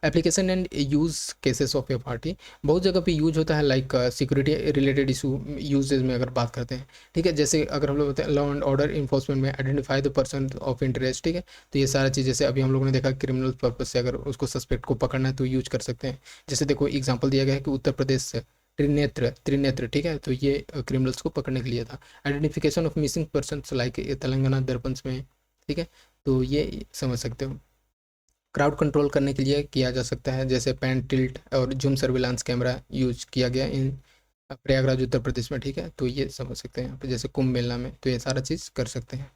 Application and use cases of FRT बहुत जगह पे यूज होता है, like security related issue usages में अगर बात करते हैं, ठीक है। जैसे अगर हम लोग बताते हैं लॉ एंड ऑर्डर इन्फोर्समेंट में identify the person of interest, ठीक है। तो ये सारा चीज़ जैसे अभी हम लोगों ने देखा क्रिमिनल पर्पज से अगर उसको सस्पेक्ट को पकड़ना है तो यूज कर सकते हैं। जैसे देखो एग्जाम्पल दिया गया है कि उत्तर प्रदेश से त्रिनेत्र, ठीक है, तो ये क्रिमिनल्स को पकड़ने के लिए था। Identification of missing person like Telangana Darpan में, ठीक है, तो ये समझ सकते हो। क्राउड कंट्रोल करने के लिए किया जा सकता है, जैसे पैन टिल्ट और जूम सर्विलांस कैमरा यूज किया गया इन प्रयागराज उत्तर प्रदेश में, ठीक है, तो ये समझ सकते हैं यहाँ पे। जैसे कुंभ मेला में तो ये सारा चीज़ कर सकते हैं।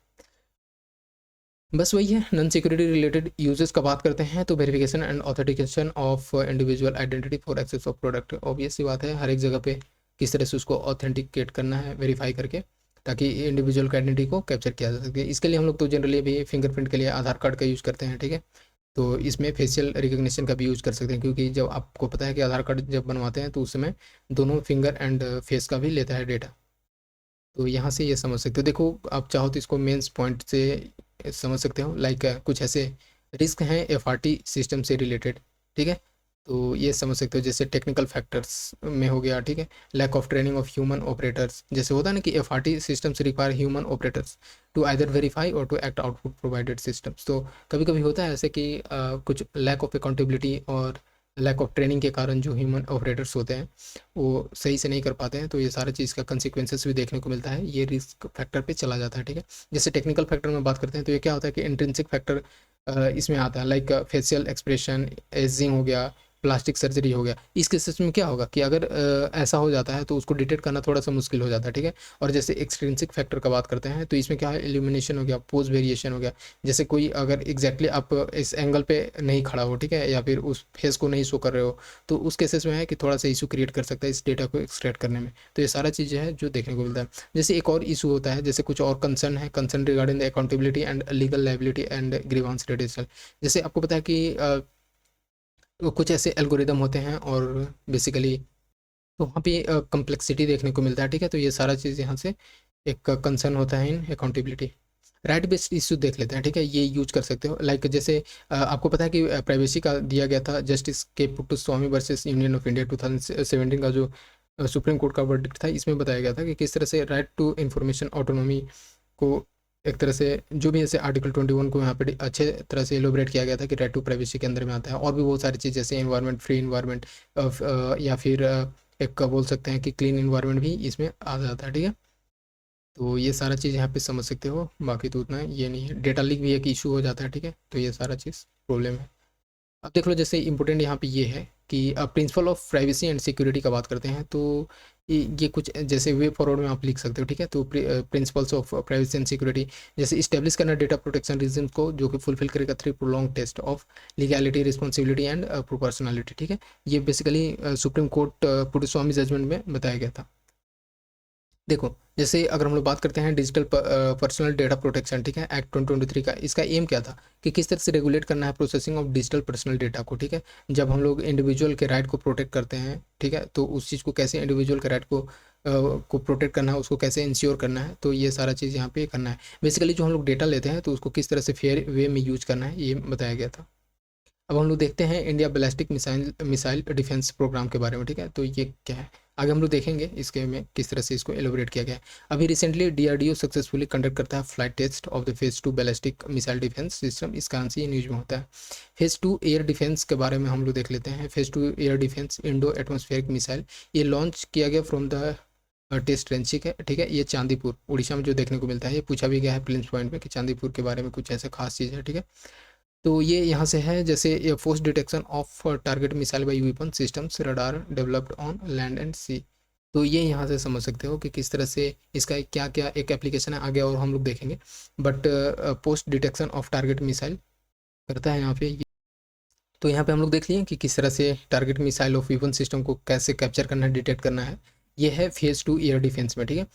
बस वही है। नॉन सिक्योरिटी रिलेटेड यूजेस का बात करते हैं तो verification and authentication of individual identity for access of product, obvious सी बात है हर एक जगह पे किस तरह से उसको ऑथेंटिकेट करना है वेरीफाई करके, ताकि इंडिविजुअल का आइडेंटिटी को कैप्चर किया जा सके। इसके लिए हम लोग तो जनरली अभी फिंगरप्रिंट के लिए आधार कार्ड का यूज़ करते हैं, ठीक है। तो इसमें फेशियल रिकग्निशन का भी यूज़ कर सकते हैं, क्योंकि जब आपको पता है कि आधार कार्ड जब बनवाते हैं तो उस समय दोनों फिंगर एंड फेस का भी लेता है डेटा। तो यहाँ से ये समझ सकते हो। देखो आप चाहो तो इसको मेंस पॉइंट से समझ सकते हो, लाइक कुछ ऐसे रिस्क हैं FRT सिस्टम से रिलेटेड, ठीक है। तो ये समझ सकते हो। जैसे टेक्निकल फैक्टर्स में हो गया, ठीक है, lack of training of human operators, जैसे होता है ना कि FRT systems require human operators to either verify और to act output provided systems. तो कभी कभी होता है ऐसे कि कुछ लैक ऑफ अकाउंटेबिलिटी और लैक ऑफ ट्रेनिंग के कारण जो ह्यूमन ऑपरेटर्स होते हैं वो सही से नहीं कर पाते हैं, तो ये सारा चीज़ का कंसिक्वेंसेस भी देखने को मिलता है, ये रिस्क फैक्टर पे चला जाता है, ठीक है। जैसे टेक्निकल फैक्टर में बात करते हैं तो ये क्या होता है कि इंट्रिंसिक फैक्टर इसमें आता है, लाइक फेशियल एक्सप्रेशन, एजिंग हो गया, प्लास्टिक सर्जरी हो गया। इस केसेस में क्या होगा कि अगर ऐसा हो जाता है तो उसको डिटेक्ट करना थोड़ा सा मुश्किल हो जाता है, ठीक है। और जैसे एक्सट्रिंसिक फैक्टर का बात करते हैं तो इसमें क्या है, इल्यूमिनेशन हो गया, पोज वेरिएशन हो गया। जैसे कोई अगर एग्जैक्टली आप इस एंगल पे नहीं खड़ा हो, ठीक है, या फिर उस फेस को नहीं शो कर रहे हो, तो उस केसेस में है कि थोड़ा सा इशू क्रिएट कर सकता है इस डेटा को एक्सट्रैक्ट करने में। तो ये सारा चीज़ें हैं जो देखने को मिलता है। जैसे एक और इशू होता है, जैसे कुछ और कंसर्न है, concern regarding the accountability and legal liability and grievance redressal. जैसे आपको पता है कि कुछ ऐसे एल्गोरिदम होते हैं और बेसिकली तो वहाँ पे कम्प्लेक्सिटी देखने को मिलता है, ठीक है। तो ये सारा चीज़ यहाँ से एक कंसर्न होता है इन अकाउंटेबिलिटी। राइट बेस्ड इशू देख लेते हैं, ठीक है, ये यूज कर सकते हो। लाइक जैसे आपको पता है कि प्राइवेसी का दिया गया था, जस्टिस के Puttaswamy versus union of India 2017 का जो सुप्रीम कोर्ट का वर्डिक्ट था, इसमें बताया गया था कि किस तरह से राइट टू इंफॉर्मेशन ऑटोनॉमी को एक तरह से जो भी ऐसे आर्टिकल 21 को यहाँ पे अच्छे तरह से एलोबरेट किया गया था कि राइट टू प्राइवेसी के अंदर में आता है। और भी बहुत सारी चीज़ जैसे इन्वायरमेंट, फ्री इन्वायरमेंट, या फिर एक बोल सकते हैं कि क्लीन इन्वायरमेंट भी इसमें आ जाता है, ठीक है। तो ये सारा चीज़ यहाँ पे समझ सकते हो, बाकी तो उतना ये नहीं है। डेटा लीक भी एक इशू हो जाता है, ठीक है, तो ये सारा चीज़ प्रॉब्लम है। अब देख लो, जैसे इंपॉर्टेंट यहाँ पे ये है कि principle of privacy and security का बात करते हैं तो ये कुछ जैसे वे फॉरवर्ड में आप लिख सकते हो, ठीक है। तो principles of privacy and security, जैसे इस्टेब्लिश करना डेटा प्रोटेक्शन रीजन को जो कि फुलफिल करेगा 3 prolong test of legality, responsibility and proportionality, ठीक है। ये basically supreme court Puttaswamy judgment में बताया गया था। देखो, जैसे अगर हम लोग बात करते हैं डिजिटल पर्सनल डेटा प्रोटेक्शन, ठीक है, एक्ट 2023 का, इसका एम क्या था कि किस तरह से रेगुलेट करना है processing of digital personal data को, ठीक है। जब हम लोग इंडिविजुअल के राइट को प्रोटेक्ट करते हैं, ठीक है, तो उस चीज़ को कैसे इंडिविजुअल के राइट को प्रोटेक्ट करना है, उसको कैसे इंश्योर करना है, तो ये सारा चीज़ यहाँ पे करना है। बेसिकली जो हम लोग डेटा लेते हैं तो उसको किस तरह से फेयर वे में यूज करना है, ये बताया गया था। अब हम लोग देखते हैं India ballistic missile missile defence programme के बारे में, ठीक है। तो ये क्या है आगे हम लोग देखेंगे, इसके में किस तरह से इसको एलोबरेट किया गया है। अभी रिसेंटली डीआरडीओ सक्सेसफुली कंडक्ट करता है flight test of the phase 2 ballistic missile defence system, इसका आंसर ये न्यूज में होता है। फेज 2 एयर डिफेंस के बारे में हम लोग देख लेते हैं। Phase 2 air defence Indo atmospheric missile, ये लॉन्च किया गया फ्रॉम द टेस्ट रेंज, ठीक है। ये चांदीपुर उड़ीसा में जो देखने को मिलता है, ये पूछा भी गया है प्रिलिम्स पॉइंट में कि चांदीपुर के बारे में कुछ ऐसा खास चीज़ है, ठीक है। तो ये यहाँ से है, जैसे ये force detection of target missile by weapon systems radar developed on land and sea. तो ये यहाँ से समझ सकते हो कि किस तरह से इसका क्या क्या एक एप्लीकेशन है, आगे और हम लोग देखेंगे। But post detection of target missile करता है यहाँ पे ये। तो यहाँ पे हम लोग देख लिए कि किस तरह से target missile of weapon system को कैसे कैप्चर करना है, डिटेक्ट करना है। ये है फेज़ 2 एयर डिफेंस में, ठीक है।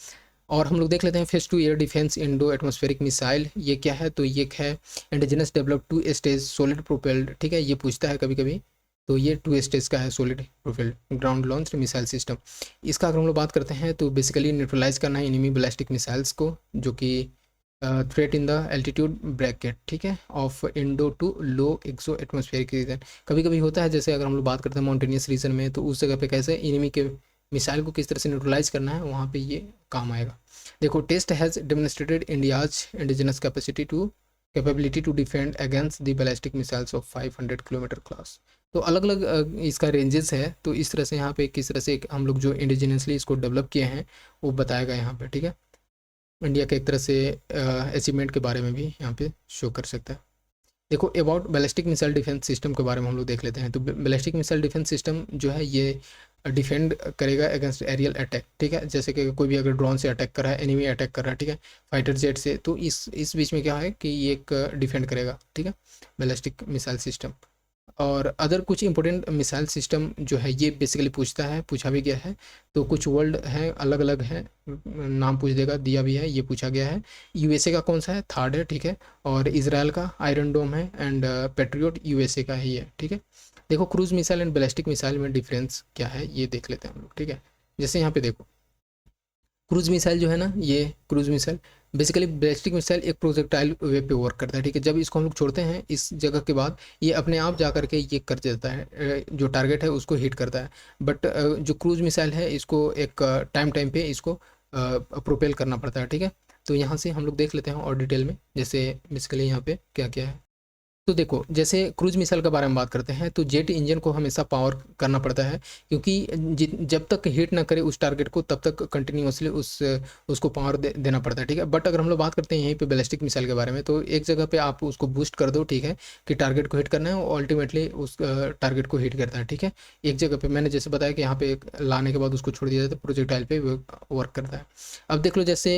और हम लोग देख लेते हैं phase 2 air defence Indo atmospheric missile, ये क्या है, तो ये है indigenous develop 2 stage solid propelled, ठीक है। ये पूछता है कभी कभी, तो ये 2 स्टेज का है solid propelled ground launch missile system. इसका अगर हम लोग बात करते हैं तो बेसिकली न्यूट्रलाइज करना है एनिमी बैलिस्टिक मिसाइल्स को जो कि threat in the altitude bracket, ठीक है, of endo to low exo atmospheric region. कभी कभी होता है जैसे अगर हम लोग बात करते हैं माउंटेनियस रीजन में, तो उस जगह पे कैसे एनिमी के मिसाइल को किस तरह से न्यूट्रलाइज करना है, वहाँ पे ये काम आएगा। देखो, test has demonstrated India's indigenous capability to defend against the ballistic missiles of 500 kilometre class. तो अलग अलग इसका रेंजेस है, तो इस तरह से यहाँ पे किस तरह से हम लोग जो इंडिजिनसली इसको डेवलप किए हैं वो बताएगा यहाँ पे, ठीक है। इंडिया के एक तरह से अचीवमेंट के बारे में भी यहाँ पे शो कर सकता है। देखो, about ballistic missile defence system के बारे में हम लोग देख लेते हैं। तो बैलिस्टिक मिसाइल डिफेंस सिस्टम जो है ये डिफेंड करेगा अगेंस्ट एरियल अटैक, ठीक है। जैसे कि कोई भी अगर ड्रोन से अटैक कर रहा है, एनिमी अटैक कर रहा है, ठीक है, फाइटर जेट से, तो इस बीच में क्या है कि ये एक डिफेंड करेगा, ठीक है, बैलिस्टिक मिसाइल सिस्टम। और अदर कुछ इंपॉर्टेंट मिसाइल सिस्टम जो है ये बेसिकली पूछता है, पूछा भी गया है। तो कुछ वर्ल्ड हैं, अलग अलग हैं, नाम पूछ देगा, दिया भी है, ये पूछा गया है। यूएसए का कौन सा है, थर्ड है, ठीक है। और इसराइल का आयरन डोम है एंड पेट्रियोट यूएसए का ही है, ठीक है। देखो, cruise missile and ballistic missile में डिफरेंस क्या है ये देख लेते हैं हम लोग, ठीक है। जैसे यहाँ पे देखो, क्रूज मिसाइल जो है ना, ये cruise missile basically ballistic missile एक प्रोजेक्टाइल वे पे वर्क करता है, ठीक है। जब इसको हम लोग छोड़ते हैं इस जगह के बाद ये अपने आप जा करके ये कर देता है, जो टारगेट है उसको हिट करता है। बट जो क्रूज मिसाइल है इसको एक टाइम टाइम पे इसको प्रोपेल करना पड़ता है, ठीक है। तो यहाँ से हम लोग देख लेते हैं और डिटेल में, जैसे बेसिकली यहाँ पे क्या क्या है। तो देखो, जैसे क्रूज मिसाइल के बारे में बात करते हैं तो जेट इंजन को हमेशा पावर करना पड़ता है, क्योंकि जब तक हिट ना करे उस टारगेट को तब तक कंटिन्यूसली उसको पावर देना पड़ता है, ठीक है। बट अगर हम लोग बात करते हैं यहीं पे बैलिस्टिक मिसाइल के बारे में, तो एक जगह पे आप उसको बूस्ट कर दो, ठीक है, कि टारगेट को हिट करना है, और अल्टीमेटली उस टारगेट को हिट करता है, ठीक है। एक जगह पे मैंने जैसे बताया कि यहाँ पे लाने के बाद उसको छोड़ दिया जाता है, प्रोजेक्टाइल पे वर्क करता है। अब देख लो, जैसे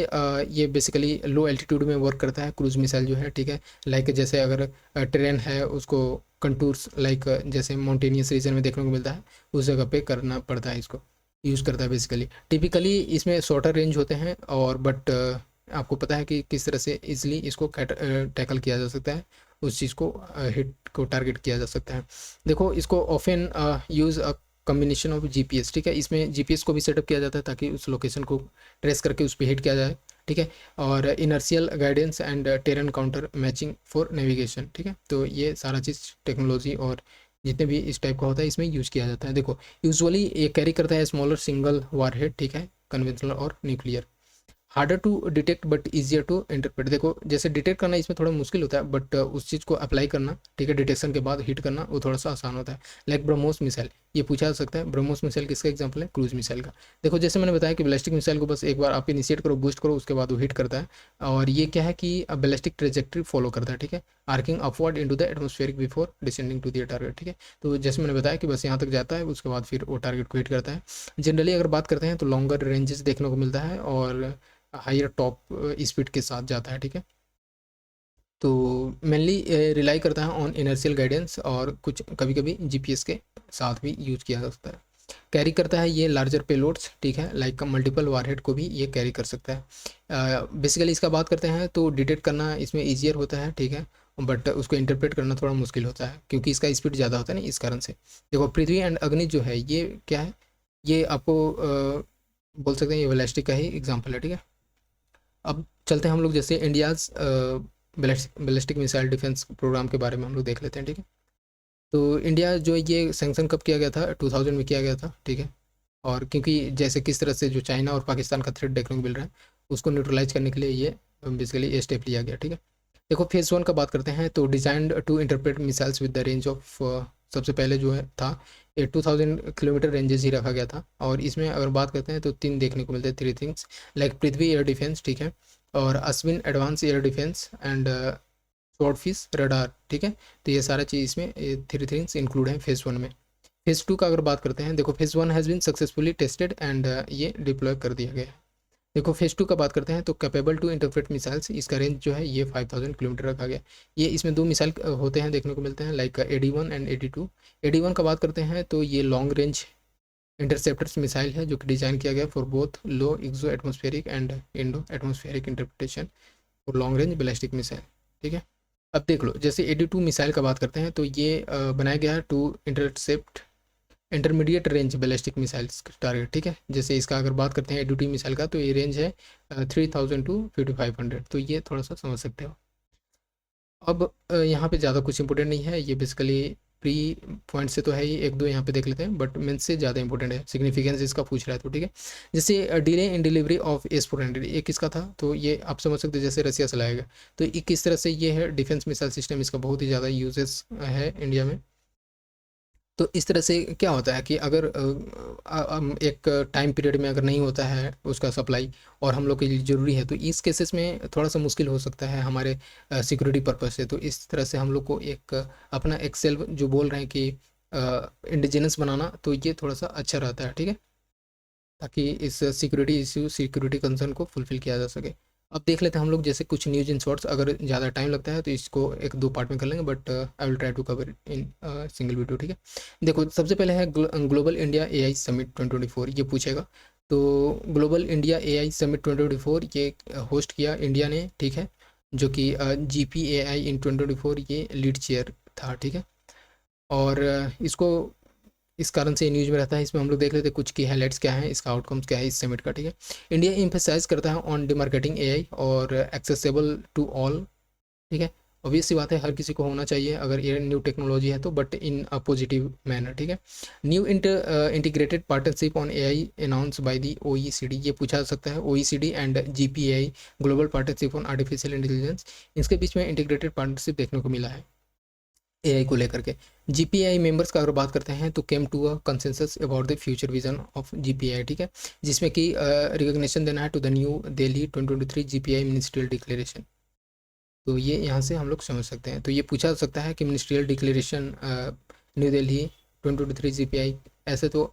ये बेसिकली लो एल्टीट्यूड में वर्क करता है क्रूज मिसाइल जो है, ठीक है। लाइक जैसे अगर ट्रेन है उसको कंटूर्स लाइक जैसे माउंटेनियस रीजन में देखने को मिलता है, उस जगह पे करना पड़ता है, इसको यूज़ करता है बेसिकली। टिपिकली इसमें शॉर्टर रेंज होते हैं, और बट आपको पता है कि किस तरह से इजीली इसको टैकल किया जा सकता है, उस चीज़ को हिट को टारगेट किया जा सकता है। देखो, इसको often use a combination of GPS, ठीक है। इसमें जीपीएस को भी सेटअप किया जाता है ताकि उस लोकेशन को ट्रेस करके उस पर हिट किया जाए, ठीक है। और inertial guidance and terrain counter matching for navigation, ठीक है। तो ये सारा चीज़ टेक्नोलॉजी और जितने भी इस टाइप का होता है इसमें यूज़ किया जाता है। देखो, यूजुअली ये कैरी करता है स्मॉलर सिंगल वारहेड, ठीक है, कन्वेंशनल और nuclear. Harder to detect but easier to interpret. देखो, जैसे डिटेक्ट करना इसमें थोड़ा मुश्किल होता है, बट उस चीज़ को अप्लाई करना, ठीक है, डिटेक्शन के बाद हिट करना वो थोड़ा सा आसान होता है। लाइक ब्रह्मोस मिसाइल, ये पूछा जा सकता है, ब्रह्मोस मिसाइल किसका एग्जाम्पल है? क्रूज मिसाइल का। देखो, जैसे मैंने बताया कि बैलिस्टिक मिसाइल को बस एक बार आप इनिशिएट करो, बूस्ट करो, उसके बाद वो हिट करता है। और ये क्या है कि बैलिस्टिक ट्रेजेक्ट्री फॉलो करता है, ठीक है, arcing upward into the atmospheric before descending to the target, ठीक है। तो जैसे मैंने बताया कि बस यहाँ तक जाता है, उसके बाद फिर वो टारगेट को हिट करता है। जनरली अगर बात करते हैं तो लॉन्गर रेंजेस देखने को मिलता है और हायर टॉप स्पीड के साथ जाता है, ठीक है। तो मेनली रिलाई करता है ऑन इनर्शियल गाइडेंस, और कुछ कभी कभी जीपीएस के साथ भी यूज किया जा सकता है। कैरी करता है ये लार्जर पेलोड्स, ठीक है, लाइक मल्टीपल वारहेड को भी ये कैरी कर सकता है। बेसिकली इसका बात करते हैं तो डिटेक्ट करना इसमें ईजियर होता है, ठीक है, बट उसको इंटरप्रेट करना थोड़ा मुश्किल होता है क्योंकि इसका स्पीड ज़्यादा होता है ना, इस कारण से। देखो, पृथ्वी एंड अग्नि जो है ये क्या है, ये आपको बोल सकते हैं ये बैलिस्टिक का ही एग्जाम्पल है, ठीक है। अब चलते हैं हम लोग जैसे India's ballistic missile defence programme के बारे में हम लोग देख लेते हैं, ठीक है। तो इंडिया जो ये सैंक्शन कब किया गया था? 2000 में किया गया था, ठीक है। और क्योंकि जैसे किस तरह से जो चाइना और पाकिस्तान का थ्रेट देखने को मिल रहा है, उसको न्यूट्रलाइज करने के लिए ये बेसिकली ये स्टेप लिया गया, ठीक है। देखो, फेज़ 1 का बात करते हैं तो designed to interpret missiles with the range of, सबसे पहले जो है था ये 2000 किलोमीटर रेंजेस ही रखा गया था। और इसमें अगर बात करते हैं तो तीन देखने को मिलते हैं, थ्री थिंग्स, लाइक पृथ्वी एयर डिफेंस, ठीक है, और Ashwin advance air defence and short fish radar, ठीक है। तो ये सारा चीज़ इसमें थ्री थिंग्स इंक्लूड हैं फेज़ 1 में। फेज़ 2 का अगर बात करते हैं, देखो, phase 1 has been successfully tested and ये डिप्लॉय कर दिया गया है। देखो, फेज़ 2 का बात करते हैं तो कैपेबल टू इंटरप्रेट मिसाइल्स, इसका रेंज जो है ये 5000 किलोमीटर रखा गया। ये इसमें दो मिसाइल होते हैं देखने को मिलते हैं, like AD1 and AD2। AD1 का बात करते हैं तो ये लॉन्ग रेंज इंटरसेप्टर्स मिसाइल है जो कि डिज़ाइन किया गया for both low exo atmospheric and endo atmospheric interpretation और लॉन्ग रेंज बैलिस्टिक मिसाइल, ठीक है। अब देख लो, जैसे AD2 मिसाइल का बात करते हैं तो ये बनाया गया है to intercept intermediate range ballistic missiles target, ठीक है। जैसे इसका अगर बात करते हैं AD2 मिसाइल का, तो ये रेंज है 3000 टू 5500, तो ये थोड़ा सा समझ सकते हो। अब यहाँ पे ज़्यादा कुछ इंपॉर्टेंट नहीं है, ये बेसिकली प्री पॉइंट से तो है ही, एक दो यहाँ पे देख लेते हैं, बट मेंस से ज़्यादा इंपॉर्टेंट है, सिग्निफिकेंस इसका पूछ रहा है तो, ठीक है। जैसे delay in delivery of S-400, ये किसका था? तो ये आप समझ सकते हो जैसे रसिया से लाएगा, तो ये किस तरह से ये है डिफेंस मिसाइल सिस्टम, इसका बहुत ही ज़्यादा यूजेस है इंडिया में। तो इस तरह से क्या होता है कि अगर एक टाइम पीरियड में अगर नहीं होता है उसका सप्लाई और हम लोग के लिए ज़रूरी है, तो इस केसेस में थोड़ा सा मुश्किल हो सकता है हमारे सिक्योरिटी पर्पज़ से। तो इस तरह से हम लोग को एक अपना एक्सेल जो बोल रहे हैं कि इंडिजिनस बनाना, तो ये थोड़ा सा अच्छा रहता है, ठीक है, ताकि इस सिक्योरिटी इशू सिक्योरिटी कंसर्न को फुलफ़िल किया जा सके। अब देख लेते हैं हम लोग जैसे कुछ न्यूज़ इन शॉर्ट्स, अगर ज़्यादा टाइम लगता है तो इसको एक दो पार्ट में कर लेंगे, but I will try to cover in single video, ठीक है। देखो, सबसे पहले है ग्लोबल इंडिया AI समिट 2024, ये पूछेगा। तो ग्लोबल इंडिया AI समिट 2024 ये होस्ट किया इंडिया ने, ठीक है, जो कि GPAI इन 2024 ये लीड चेयर था, ठीक है। और इसको इस कारण से न्यूज़ में रहता है। इसमें हम लोग देख लेते हैं कुछ की हाइलाइट्स क्या हैं, इसका आउटकम्स क्या है इस समिट का, ठीक है। इंडिया एम्फेसाइज करता है ऑन डिमार्केटिंग एआई और एक्सेसिबल टू ऑल, ठीक है। ऑब्वियस सी बात है, हर किसी को होना चाहिए अगर ये न्यू टेक्नोलॉजी है तो, but in a positive manner, ठीक है। New integrated partnership on AI announce by the OECD, ये पूछा जा सकता है। OECD and GPAI global partnership on artificial intelligence, इसके बीच में इंटीग्रेटेड पार्टनरशिप देखने को मिला है एआई को लेकर के। जीपीआई मेंबर्स का अगर बात करते हैं तो came to a consensus about the future vision of GPI, ठीक है, जिसमें कि रिकॉग्निशन देना है to the New Delhi 2023 GPI ministerial declaration. तो ये यहाँ से हम लोग समझ सकते हैं। तो ये पूछा जा सकता है कि ministerial declaration new Delhi 2023 GPI, ऐसे तो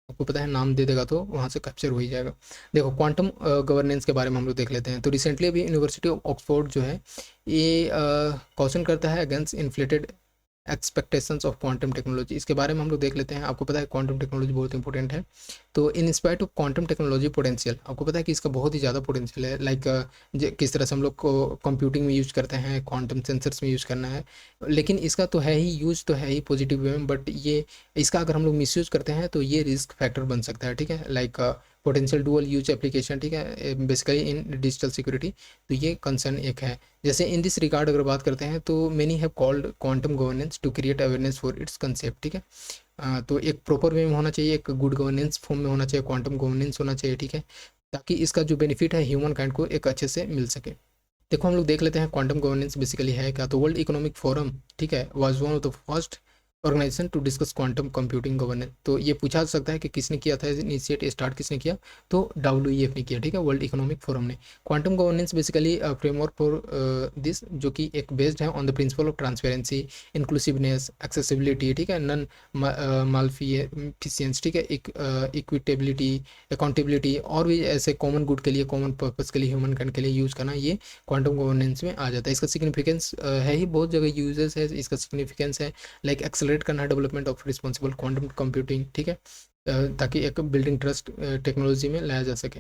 आपको पता है नाम दे देगा तो वहाँ से कैप्चर हो ही जाएगा। देखो क्वांटम गवर्नेंस के बारे में हम लोग देख लेते हैं। तो रिसेंटली अभी यूनिवर्सिटी ऑफ ऑक्सफोर्ड जो है ये क्वेश्चन करता है against inflated expectations of quantum technology, इसके बारे में हम लोग देख लेते हैं। आपको पता है क्वांटम टेक्नोलॉजी बहुत इंपॉर्टेंट है। तो in spite of quantum technology potential, आपको पता है कि इसका बहुत ही ज़्यादा पोटेंशियल है। लाइक किस तरह से हम लोग को कंप्यूटिंग में यूज करते हैं, क्वांटम सेंसर्स में यूज करना है, लेकिन इसका तो है ही यूज, तो है ही पॉजिटिव वे में, बट ये इसका अगर हम लोग मिसयूज करते हैं तो ये रिस्क फैक्टर बन सकता है, ठीक है। Like potential dual use application, ठीक है, बेसिकली इन डिजिटल सिक्योरिटी। तो ये कंसर्न एक है। जैसे इन दिस रिगार्ड अगर बात करते हैं तो many have called quantum governance to create awareness for its concept, ठीक है। तो एक प्रॉपर वे में होना चाहिए, एक गुड गवर्नेंस फॉर्म में होना चाहिए, क्वांटम गवर्नेंस होना चाहिए, ठीक है, ताकि इसका जो बेनिफिट है ह्यूमन काइंड को एक अच्छे से मिल सके। देखो हम लोग देख लेते हैं क्वांटम गवर्नेंस बेसिकली है क्या। तो वर्ल्ड इकोनॉमिक फोरम, ठीक है, was one of the first organisation to discuss quantum computing governance. तो ये पूछा जा सकता है कि किसने किया था, इनिशिएट स्टार्ट किसने किया, तो डब्ल्यूईएफ ने किया, ठीक है, वर्ल्ड इकोनॉमिक फोरम ने। Quantum governance basically framework for this, जो कि एक बेस्ड है on the principle of transparency, inclusiveness, accessibility, ठीक है, नन मालफिशियंस, ठीक है, इक्विटेबिलिटी, अकाउंटेबिलिटी, और भी ऐसे कॉमन गुड के लिए, कॉमन पर्पस के लिए, ह्यूमन काइंड के लिए यूज़ करना, ये क्वांटम गवर्नेंस में आ जाता है। इसका सिग्निफिकेंस है ही, बहुत जगह यूजेस है इसका सिग्निफिकेंस है। लाइक एक्सेलरेट करना है development of responsible quantum computing, ठीक है, ताकि एक बिल्डिंग ट्रस्ट टेक्नोलॉजी में लाया जा सके,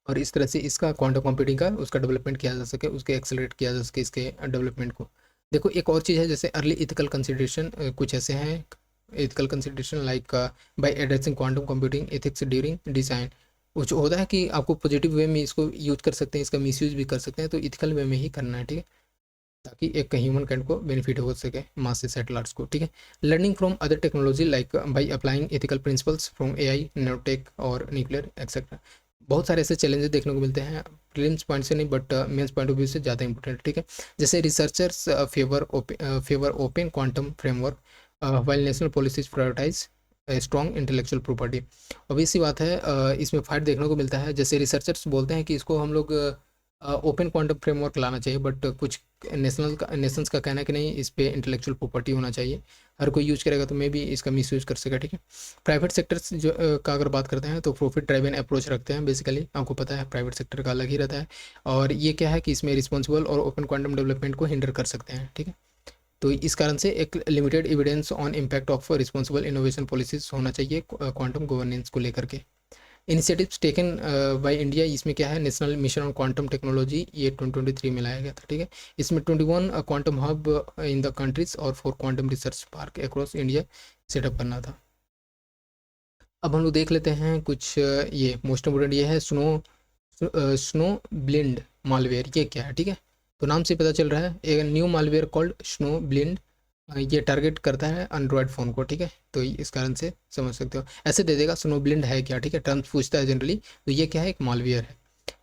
और इस तरह से इसका क्वांटम कंप्यूटिंग का उसका डेवलपमेंट किया जा सके, उसके एक्सेलरेट किया जा सके इसके डेवलपमेंट को। देखो एक और चीज़ है, जैसे अर्ली इथिकल कंसिडरेशन, कुछ ऐसे हैं ethical consideration, like by addressing quantum computing ethics during design. कुछ होता है कि आपको पॉजिटिव वे में इसको यूज कर सकते हैं, इसका मिसयूज भी कर सकते हैं, तो इथिकल वे में ही करना है, ठीक है, ताकि एक ह्यूमन काइंड को बेनिफिट हो सके, मासेस एट लार्ज को, ठीक है। Learning from other technology like by applying ethical principles from AI, nanotech और न्यूक्लियर एक्सेट्रा। बहुत सारे ऐसे चैलेंजेस देखने को मिलते हैं, प्रीलिम्स पॉइंट से नहीं but mains point of view से ज़्यादा इंपॉर्टेंट, ठीक है। जैसे researchers favour open quantum framework while national policies prioritise strong intellectual property. obvious सी बात है, इसमें फाइट देखने को मिलता है। जैसे रिसर्चर्स बोलते हैं कि इसको हम लोग ओपन क्वांटम फ्रेमवर्क लाना चाहिए, बट कुछ नेशंस का कहना है कि नहीं, इस पे इंटेलेक्चुअल प्रॉपर्टी होना चाहिए, हर कोई यूज करेगा तो मे भी इसका मिस यूज कर सकेगा, ठीक है। प्राइवेट सेक्टर्स जो का अगर बात करते हैं तो प्रॉफिट ड्राइवन अप्रोच रखते हैं बेसिकली, आपको पता है प्राइवेट सेक्टर का अलग ही रहता है, और ये क्या है कि इसमें रिस्पॉन्सिबल और ओपन क्वांटम डेवलपमेंट को हिंडर कर सकते हैं, ठीक है। तो इस कारण से एक limited evidence on impact of responsible innovation policies होना चाहिए क्वांटम गवर्नेंस को लेकर के। इनिशिएटिव्स टेकन बाय इंडिया, इसमें क्या है, national mission on quantum technology, ये 2023 में लाया गया था, ठीक है। इसमें 21 quantum hub in the countries और 4 quantum research park across India setup करना था। अब हम लोग देख लेते हैं कुछ ये मोस्ट इम्पोर्टेंट ये है स्नो ब्लिंड मालवेयर, ये क्या है, ठीक है। तो नाम से पता चल रहा है, एक new malware called snow blind, ये टारगेट करता है एंड्रॉयड फ़ोन को, ठीक है। तो इस कारण से समझ सकते हो, ऐसे दे देगा स्नो ब्लिंड है क्या, ठीक है, टर्म्स पूछता है जनरली। तो ये क्या है, एक मालवेयर है।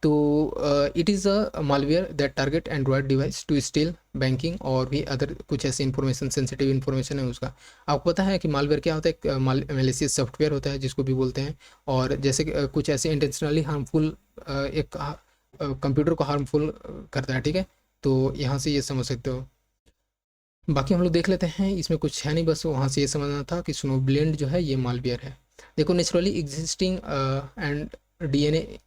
तो it is a malware that target Android device to steal banking और भी अदर कुछ ऐसी इन्फॉर्मेशन, सेंसिटिव इन्फॉर्मेशन है उसका। आपको पता है कि मालवेयर क्या होता है, एक मेलिशियस सॉफ्टवेयर होता है जिसको भी बोलते हैं, और जैसे कुछ ऐसे इंटेंशनली हार्मफुल एक कंप्यूटर को हार्मफुल करता है, ठीक है। तो यहाँ से ये समझ सकते हो। बाकी हम लोग देख लेते हैं, इसमें कुछ है नहीं, बस वहाँ से ये समझना था कि स्नो ब्लेंड जो है ये मालवेयर है। देखो naturally existing and DNA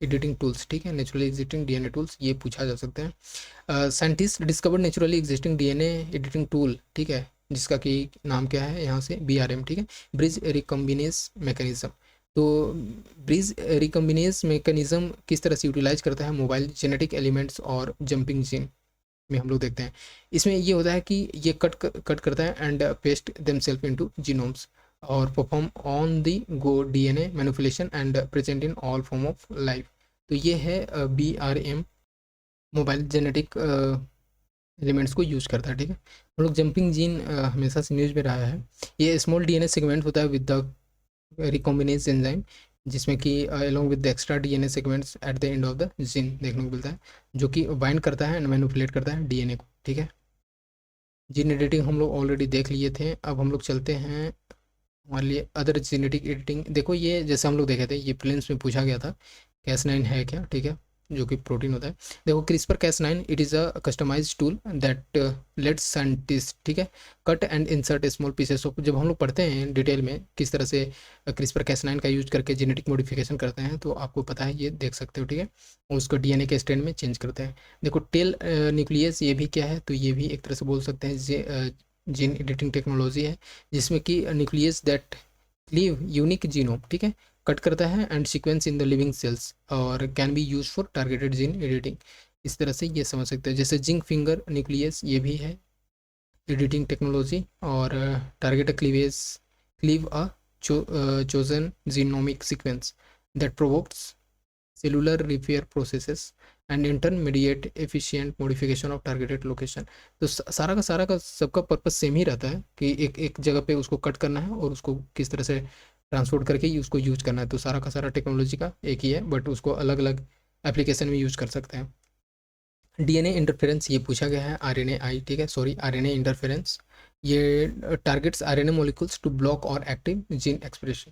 editing tools, ठीक है, नेचुरली एग्जिस्टिंग डीएनए टूल्स, ये पूछा जा सकता है। Scientist discover naturally existing DNA editing tool, ठीक है, जिसका कि नाम क्या है यहाँ से बीआरएम, ठीक है, ब्रिज रिकम्बिनेस मैकेनिज्म। तो ब्रिज रिकम्बिनेस मैकेनिज्म किस तरह से यूटिलाइज करता है मोबाइल जेनेटिक एलिमेंट्स और जंपिंग जीन, में हम लोग देखते हैं। इसमें ये होता है कि ये कट करता है and paste themselves into genomes और perform on the go DNA manipulation and present in all form of life. तो ये है BRM, मोबाइल जेनेटिक एलिमेंट्स को यूज करता है, ठीक है। हम लोग जंपिंग जीन हमेशा से न्यूज में रहा है। ये स्मॉल डीएनए सेगमेंट होता है विद द रिकॉम्बिनेज एंजाइम, जिसमें कि along with the extra DNA segments at the end of the gene देखने को मिलता है, जो कि बाइंड करता है एंड मैनिपुलेट करता है डीएनए को, ठीक है। जीन एडिटिंग हम लोग ऑलरेडी देख लिए थे। अब हम लोग चलते हैं हमारे लिए अदर जेनेटिक एडिटिंग। देखो ये जैसे हम लोग देखे थे, ये प्रीलिम्स में पूछा गया था Cas9 है क्या, ठीक है, जो कि प्रोटीन होता है। देखो CRISPR Cas9 it is a customised tool that lets scientist, ठीक है, cut and insert small pieces of. जब हम लोग पढ़ते हैं डिटेल में किस तरह से क्रिस्पर Cas9 का यूज करके जेनेटिक मॉडिफिकेशन करते हैं, तो आपको पता है, ये देख सकते हो, ठीक है। और उसको डीएनए के स्ट्रैंड में चेंज करते हैं। देखो टेल न्यूक्लियस ये भी क्या है, तो ये भी एक तरह से बोल सकते हैं जीन एडिटिंग टेक्नोलॉजी है, जिसमें कि nucleus that leave unique genome, ठीक है, कट करता है and sequence in the living cells और can be use for targeted gene editing. इस तरह से ये समझ सकते हैं। जैसे जिंक फिंगर न्यूक्लियस ये भी है एडिटिंग टेक्नोलॉजी, और targeted cleave a chosen genomic sequence that provokes cellular repair processes and in turn mediate efficient modification of targeted location। तो सारा का सबका पर्पस सेम ही रहता है कि एक जगह पे उसको कट करना है और उसको किस तरह से ट्रांसपोर्ट करके उसको यूज करना है। तो सारा का सारा टेक्नोलॉजी का एक ही है, बट उसको अलग अलग एप्लीकेशन में यूज कर सकते हैं। डीएनए इंटरफेरेंस ये पूछा गया है, RNAi, ठीक है, सॉरी RNA इंटरफेरेंस, ये targets RNA molecules to block और एक्टिव जीन एक्सप्रेशन।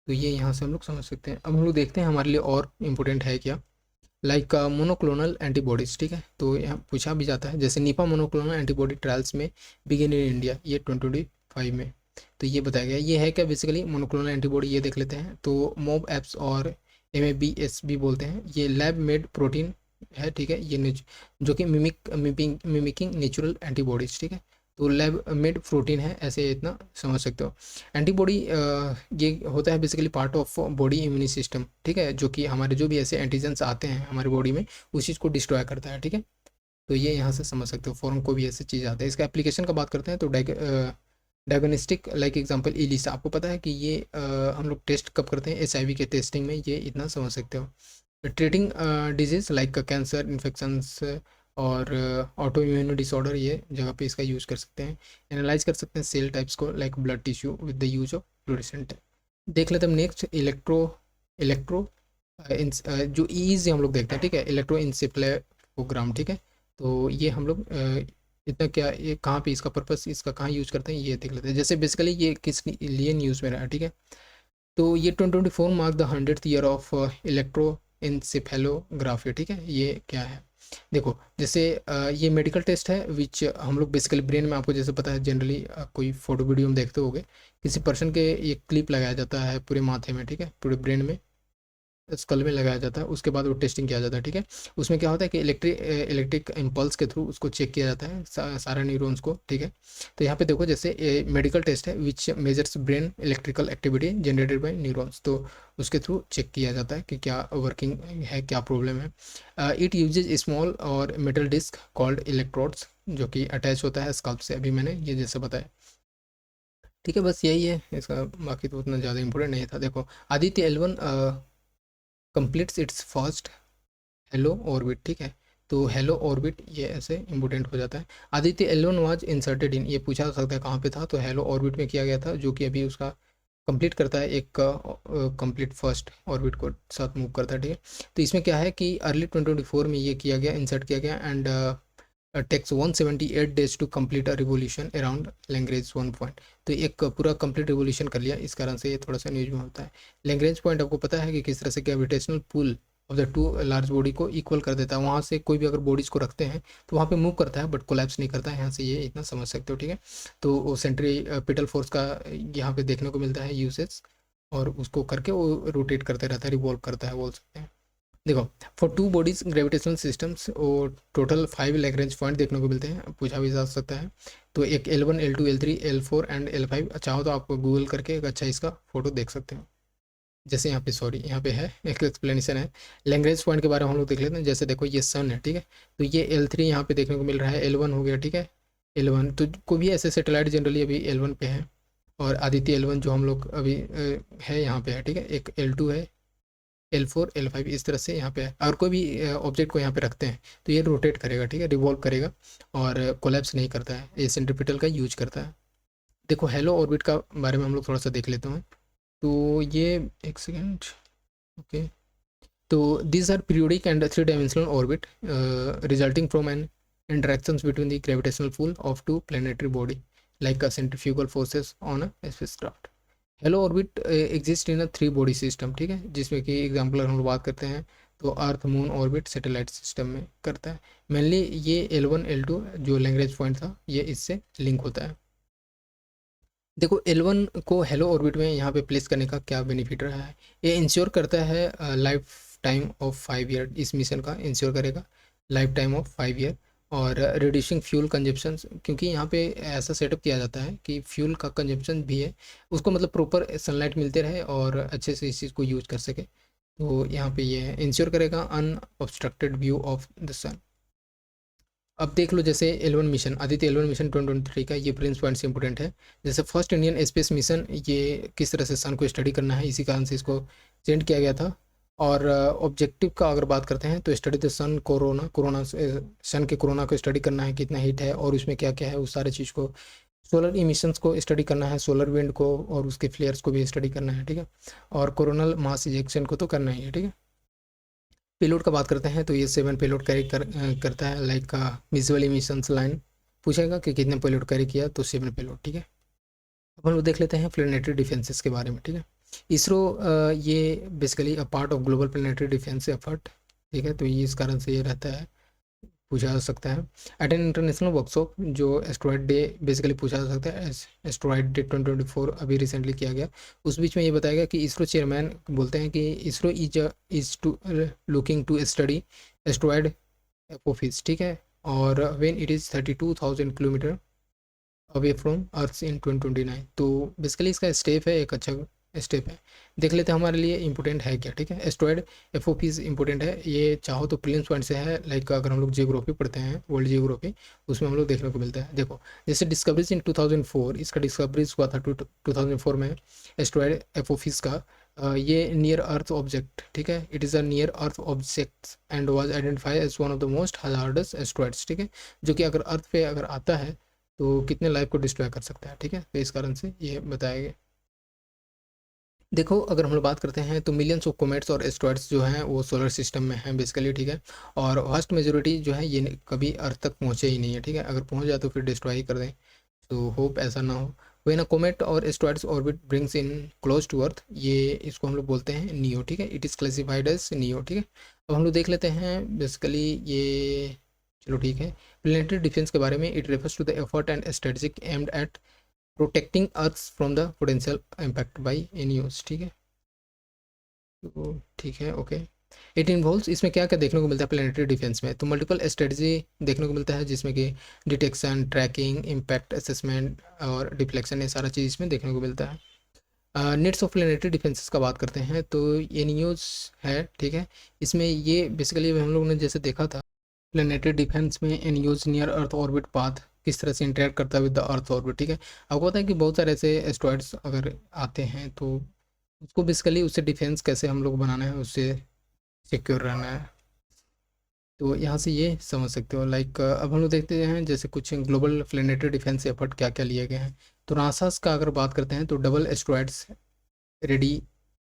तो ये यहाँ से हम लोग समझ सकते हैं। अब हम लोग देखते हैं हमारे लिए और इम्पोर्टेंट है क्या, लाइक मोनोक्लोनल एंटीबॉडीज़, ठीक है। तो यहाँ पूछा भी जाता है, जैसे निपा मोनोक्लोनल एंटीबॉडी ट्रायल्स में बिगिन इन इंडिया, ये 2025 में। तो ये बताया गया, ये है क्या बेसिकली मोनोक्लोनल एंटीबॉडी, ये देख लेते हैं। तो मोब एप्स और MAbs भी बोलते हैं, ये लैब मेड प्रोटीन है, ठीक है, ये जो कि मिमिकिंग नेचुरल एंटीबॉडीज, ठीक है। तो लैब मेड प्रोटीन है, ऐसे इतना समझ सकते हो। एंटीबॉडी ये होता है basically part of body immune system, ठीक है, जो कि हमारे जो भी ऐसे एंटीजेंस आते हैं हमारे बॉडी में उस चीज़ को डिस्ट्रॉय करता है, ठीक है। तो ये यहाँ से समझ सकते हो, फॉर्म को भी ऐसे चीज़ आते हैं। इसका एप्लीकेशन का बात करते हैं तो डायग्नोस्टिक लाइक एग्जांपल इलीसा, आपको पता है कि ये हम लोग टेस्ट कब करते हैं, HIV के टेस्टिंग में, ये इतना समझ सकते हो। Treating disease like cancer infections और ऑटो इम्यून डिसऑर्डर, ये जगह पे इसका यूज़ कर सकते हैं। एनालाइज कर सकते हैं सेल टाइप्स को like blood tissue with the use of fluorescent. देख लेते हैं नेक्स्ट इलेक्ट्रो जो ईज हम लोग देखते हैं, ठीक है, इलेक्ट्रो इंसेफ्लोग्राम, ठीक है। तो ये हम लोग इतना क्या, ये कहाँ पे इसका पर्पस, इसका कहाँ यूज करते हैं, ये देख लेते हैं। जैसे बेसिकली ये किस लिए न्यूज़ में रहा है, ठीक है। तो ये 2024 mark the 100th year of electroencephalography, ठीक है। ये क्या है, देखो जैसे ये मेडिकल टेस्ट है विच हम लोग बेसिकली ब्रेन में, आपको जैसे पता है जनरली कोई फोटो वीडियो में देखते होगे, किसी पर्सन के ये क्लिप लगाया जाता है पूरे माथे में, ठीक है, पूरे ब्रेन में स्कल में लगाया जाता है, उसके बाद वो टेस्टिंग किया जाता है, ठीक है। उसमें क्या होता है कि इलेक्ट्रिक इम्पल्स के थ्रू उसको चेक किया जाता है सारे न्यूरॉन्स को, ठीक है। तो यहाँ पे देखो जैसे मेडिकल टेस्ट है विच measures brain electrical activity generated by neurons, तो उसके थ्रू चेक किया जाता है कि क्या वर्किंग है, क्या प्रॉब्लम है। इट यूजेज स्मॉल और मेटल डिस्क कॉल्ड इलेक्ट्रोड्स, जो कि अटैच होता है स्कल्प से, अभी मैंने ये जैसे बताया, ठीक है। बस यही है इसका, बाकी तो उतना ज़्यादा इंपॉर्टेंट नहीं था। देखो Aditya L1 completes it's first hello orbit, ठीक है। तो हेलो ऑर्बिट ये ऐसे इंपॉर्टेंट हो जाता है। Aditya L1 was inserted in, ये पूछा जा सकता है कहाँ पे था, तो हेलो ऑर्बिट में किया गया था, जो कि अभी उसका कंप्लीट करता है, एक कंप्लीट फर्स्ट ऑर्बिट को साथ मूव करता है, ठीक है। तो इसमें क्या है कि अर्ली 2024 में ये किया गया, इंसर्ट किया गया, and takes 178 days to complete a revolution around Lagrange 1 point. तो एक पूरा कंप्लीट रिवोल्यूशन कर लिया, इस कारण से ये थोड़ा सा न्यूज में होता है। लैंग्रेज पॉइंट आपको पता है कि किस तरह से gravitational pull of the two large body को इक्वल कर देता है। वहाँ से कोई भी अगर बॉडीज़ को रखते हैं तो वहाँ पे मूव करता है बट कोलैप्स नहीं करता है, यहाँ से ये इतना समझ सकते हो, ठीक है। तो वो सेंट्रीपिटल फोर्स का यहाँ पे देखने को मिलता है यूसेज, और उसको करके वो रोटेट करते रहता है, रिवॉल्व करता है, बोल सकते हैं। देखो for two bodies gravitational systems और टोटल 5 लैग्रेंज पॉइंट देखने को मिलते हैं, पूछा भी जा सकता है। तो एक L1 L2 L3 L4 and L5, अच्छा हो तो आप गूगल करके एक अच्छा इसका फोटो देख सकते हैं। जैसे यहाँ पे सॉरी यहाँ पे है एक एक्सप्लेनेशन है। लैग्रेंज पॉइंट के बारे में हम लोग देख लेते हैं। जैसे देखो ये सन है, ठीक है, तो ये L3 यहाँ पे देखने को मिल रहा है, L1 हो गया, ठीक है, L1 तो कोई भी ऐसे सैटेलाइट जनरली अभी L1 पे है, और आदित्य L1 जो हम लोग अभी है यहाँ पे है, ठीक है, एक L2 है, L4 L5 इस तरह से यहाँ पे है। अगर कोई भी ऑब्जेक्ट को यहाँ पे रखते हैं तो ये रोटेट करेगा, ठीक है, रिवॉल्व करेगा और कोलैप्स नहीं करता है, ये सेंट्रीपिटल का यूज करता है। देखो हेलो ऑर्बिट का बारे में हम लोग थोड़ा सा देख लेते हैं। तो ये एक सेकेंड, ओके, तो these are periodic and three-dimensional orbit resulting from an interactions between the gravitational pull of two planetary body like a centrifugal forces on a spacecraft. Hello orbit exist in a three body system, ठीक है, जिसमें कि example अगर हम लोग बात करते हैं तो earth moon orbit satellite system में करता है। मेनली ये L1 L2 जो लैग्रेंज पॉइंट था ये इससे लिंक होता है। देखो L1 को हेलो ऑर्बिट में यहाँ पे प्लेस करने का क्या बेनिफिट रहा है, ये इंश्योर करता है लाइफ टाइम ऑफ 5 ईयर, इस मिशन का इंश्योर करेगा लाइफ टाइम ऑफ 5 ईयर, और रिड्यूसिंग फ्यूल कंजप्शन, क्योंकि यहाँ पे ऐसा सेटअप किया जाता है कि फ्यूल का कंजप्शन भी है, उसको मतलब प्रॉपर सनलाइट मिलते रहे और अच्छे से इस चीज़ को यूज कर सके। तो यहाँ पे ये इंश्योर करेगा अनऑब्स्ट्रक्टेड व्यू ऑफ द सन। अब देख लो जैसे L1 mission, Aditya L1 mission 2023 का ये प्रिंस पॉइंट से इंपॉर्टेंट है। जैसे फर्स्ट इंडियन स्पेस मिशन, ये किस तरह से सन को स्टडी करना है, इसी कारण से इसको सेंड किया गया था। और ऑब्जेक्टिव का अगर बात करते हैं तो स्टडी द सन कोरोना सन के कोरोना को स्टडी करना है, कितना हीट है और उसमें क्या क्या है उस सारे चीज़ को, सोलर इमिशंस को स्टडी करना है, सोलर विंड को और उसके फ्लेयर्स को भी स्टडी करना है, ठीक है, और कोरोनल मास इजेक्शन को तो करना ही है, ठीक है। पेलोड का बात करते हैं तो ये 7 पेलोड कैरी करता है, लाइक विजुअल इमिशंस लाइन पूछेगा कि कितने पेलोड कैरी किया, तो 7 पेलोड, ठीक है। अब हम लोग देख लेते हैं प्लेनेटरी डिफेंसेस के बारे में, ठीक है। इसरो ये basically a part of global planetary defence effort, ठीक है, तो ये इस कारण से ये रहता है, पूछा जा सकता है। एट एन इंटरनेशनल वर्कशॉप जो एस्ट्रॉयड डे बेसिकली पूछा जा सकता है, एस्ट्रॉयड डे 2024 अभी रिसेंटली किया गया, उस बीच में ये बताया गया कि इसरो चेयरमैन बोलते हैं कि ISRO is to looking to study asteroid Apophis, ठीक है, और when it is 32,000 kilometre away from Earth in 2029। तो बेसिकली इसका स्टेप है, एक अच्छा स्टेप है। देख लेते हैं हमारे लिए इंपॉर्टेंट है क्या, ठीक है। एस्ट्रॉयड एफओपीज इंपॉर्टेंट है, ये चाहो तो प्रिलिम्स पॉइंट से है, लाइक अगर हम लोग जियोग्राफी पढ़ते हैं, वर्ल्ड जियोग्राफी, उसमें हम लोग देखने को मिलता है। देखो जैसे डिस्कवरीज इन 2004, इसका डिस्कवरीज हुआ था 2004 में एस्ट्रॉयड एफओपीज का। ये नियर अर्थ ऑब्जेक्ट, ठीक है, it is a near Earth object and was identified as one of the most hazardous asteroids, ठीक है, जो कि अगर अर्थ पे अगर आता है तो कितने लाइफ को डिस्ट्रॉय कर सकता है, ठीक है, तो इस कारण से ये बताया गया। देखो अगर हम लोग बात करते हैं तो मिलियंस ऑफ कोमेट्स और एस्ट्रॉयड्स जो हैं वो सोलर सिस्टम में हैं बेसिकली, ठीक है, और वास्ट मेजोरिटी जो है ये कभी अर्थ तक पहुँचे ही नहीं है, ठीक है, अगर पहुँच जाए तो फिर डिस्ट्रॉय ही कर दें, तो होप ऐसा ना हो। व्हेन अ कोमेट और asteroids orbit brings in close to Earth, ये इसको हम लोग बोलते हैं नियो, ठीक है, it is classified as NEO, ठीक है। अब हम लोग देख लेते हैं बेसिकली ये, चलो ठीक है, प्लेनेटरी डिफेंस के बारे में, it refers to the effort and strategic aimed at protecting Earth from the potential impact by any use, ठीक है, तो ठीक है, ओके। इट इन्वॉल्व्स, इसमें क्या क्या देखने को मिलता है प्लेनेटरी डिफेंस में, तो मल्टीपल स्ट्रेटजी देखने को मिलता है, जिसमें कि डिटेक्शन, ट्रैकिंग, इम्पैक्ट असेसमेंट और डिफ्लेक्शन, ये सारा चीज़ इसमें देखने को मिलता है। नीड्स ऑफ प्लेनेटरी डिफेंसेस का बात करते हैं तो ये न्यूज़ है, ठीक है, इसमें ये बेसिकली हम लोग ने जैसे देखा था प्लेनेटरी डिफेंस में an use near Earth orbit path किस तरह से इंटरेक्ट करता है विद द अर्थ ऑर्बिट, ठीक है। आपको पता है कि बहुत सारे ऐसे एस्ट्रॉयड्स अगर आते हैं तो उसको बेसिकली उससे डिफेंस कैसे हम लोग बनाना है, उससे सिक्योर रहना है, तो यहाँ से ये समझ सकते हो। लाइक अब हम लोग देखते हैं जैसे कुछ ग्लोबल प्लेनेटरी डिफेंस एफर्ट क्या क्या लिए गए हैं। तो नासास का अगर बात करते हैं तो double asteroids ready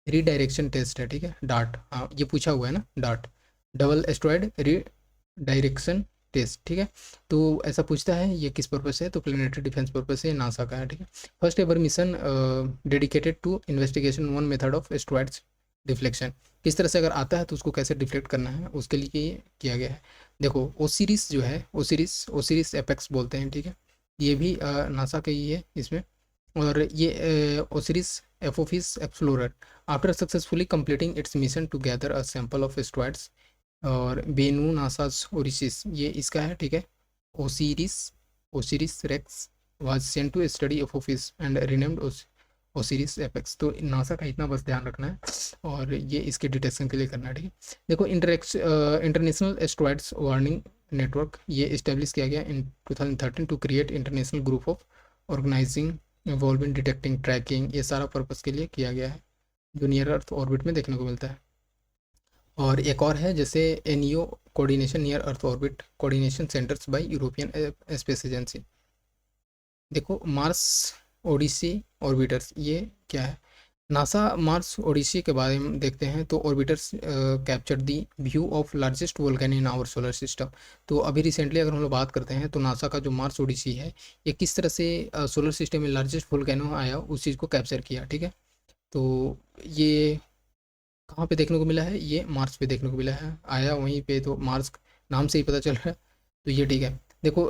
redirection test है, ठीक है, डार्ट, हाँ ये पूछा हुआ है ना, DART, double asteroid redirection test, ठीक है, तो ऐसा पूछता है ये किस पर्पज से है, तो प्लेनेटरी डिफेंस पर्पज से नासा का है, ठीक है। First ever mission dedicated to investigation one method of asteroids deflection, किस तरह से अगर आता है तो उसको कैसे डिफ्लेक्ट करना है उसके लिए ये किया गया है। देखो ओसिरिस जो है, ओसिरिस एपेक्स बोलते हैं, ठीक है, ये भी नासा का ही है इसमें, और ये OSIRIS Apophis explorer after successfully completing its mission to gather a sample of asteroids, और बेनू नासास ओरिसिस ये इसका है, ठीक है, OSIRIS OSIRIS REx was sent to study Apophis and renamed OSIRIS APEX. तो नासा का इतना बस ध्यान रखना है और ये इसके डिटेक्शन के लिए करना है, ठीक है। देखो इंटरनेशनल एस्ट्रॉइड्स वार्निंग नेटवर्क ये इस्टेब्लिश किया गया in 2013 to create international group of organising involve in detecting tracking, ये सारा पर्पज़ के लिए किया गया है, जो नियर अर्थ ऑर्बिट में देखने को मिलता है। और एक और है जैसे NEO coordination near Earth orbit coordination centres by European Space Agency. देखो मार्स ओडिसी ऑर्बिटर्स ये क्या है, नासा मार्स ओडिसी के बारे में देखते हैं। तो orbiters capture the view of largest volcano in our solar system. तो अभी रिसेंटली अगर हम लोग बात करते हैं तो नासा का जो मार्स ओडिसी है ये किस तरह से सोलर सिस्टम में लार्जेस्ट वोल्केनो आया उस चीज़ को कैप्चर किया, ठीक है। तो ये कहाँ पे देखने को मिला है, ये मार्स पे देखने को मिला है, आया वहीं पे, तो मार्स नाम से ही पता चल रहा है। तो ये ठीक है। देखो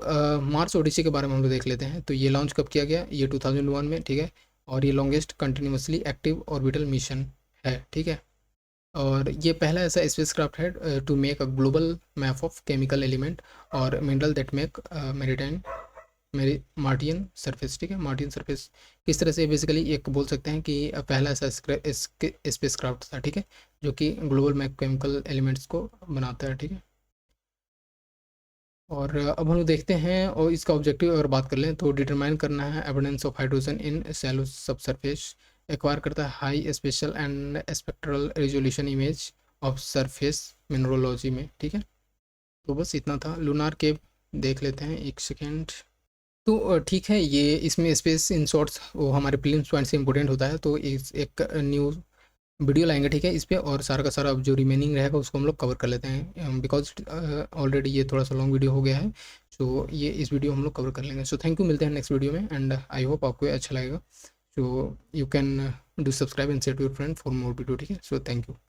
मार्स ओडिसी के बारे में हम लोग देख लेते हैं। तो ये लॉन्च कब किया गया, ये 2001 में, ठीक है। और ये longest continuously active orbital mission है, ठीक है। और ये पहला ऐसा स्पेसक्राफ्ट है to make a global map of chemical element और मिनरल दैट मेक मेरीटाइन मेरी मार्टियन सरफेस, ठीक है। मार्टियन सरफेस किस तरह से बेसिकली एक बोल सकते हैं कि पहला ऐसा स्पेस क्राफ्ट था, ठीक है, जो कि ग्लोबल मैप केमिकल एलिमेंट्स को बनाता है, ठीक है। और अब हम लोग देखते हैं और इसका ऑब्जेक्टिव अगर बात कर लें तो डिटरमाइन करना है evidence of hydrogen in shallow subsurface, acquire करता है high special and spectral resolution image of surface mineralogy में, ठीक है। तो बस इतना था। लूनार केव देख लेते हैं, एक सेकेंड। तो ठीक है, ये इसमें स्पेस इन शॉर्ट्स वो हमारे प्रीलिम्स पॉइंट से इंपॉर्टेंट होता है। तो इस एक न्यू वीडियो लाएंगे, ठीक है, इस पे, और सारा का सारा अब जो रिमेनिंग रहेगा उसको हम लोग कवर कर लेते हैं, बिकॉज ऑलरेडी ये थोड़ा सा लॉन्ग वीडियो हो गया है। तो ये इस वीडियो हम लोग कवर कर लेंगे। सो थैंक यू, मिलते हैं नेक्स्ट वीडियो में, एंड आई होप आपको ये अच्छा लगेगा। So you can do subscribe and share to your friend for more video, ठीक है। So thank you.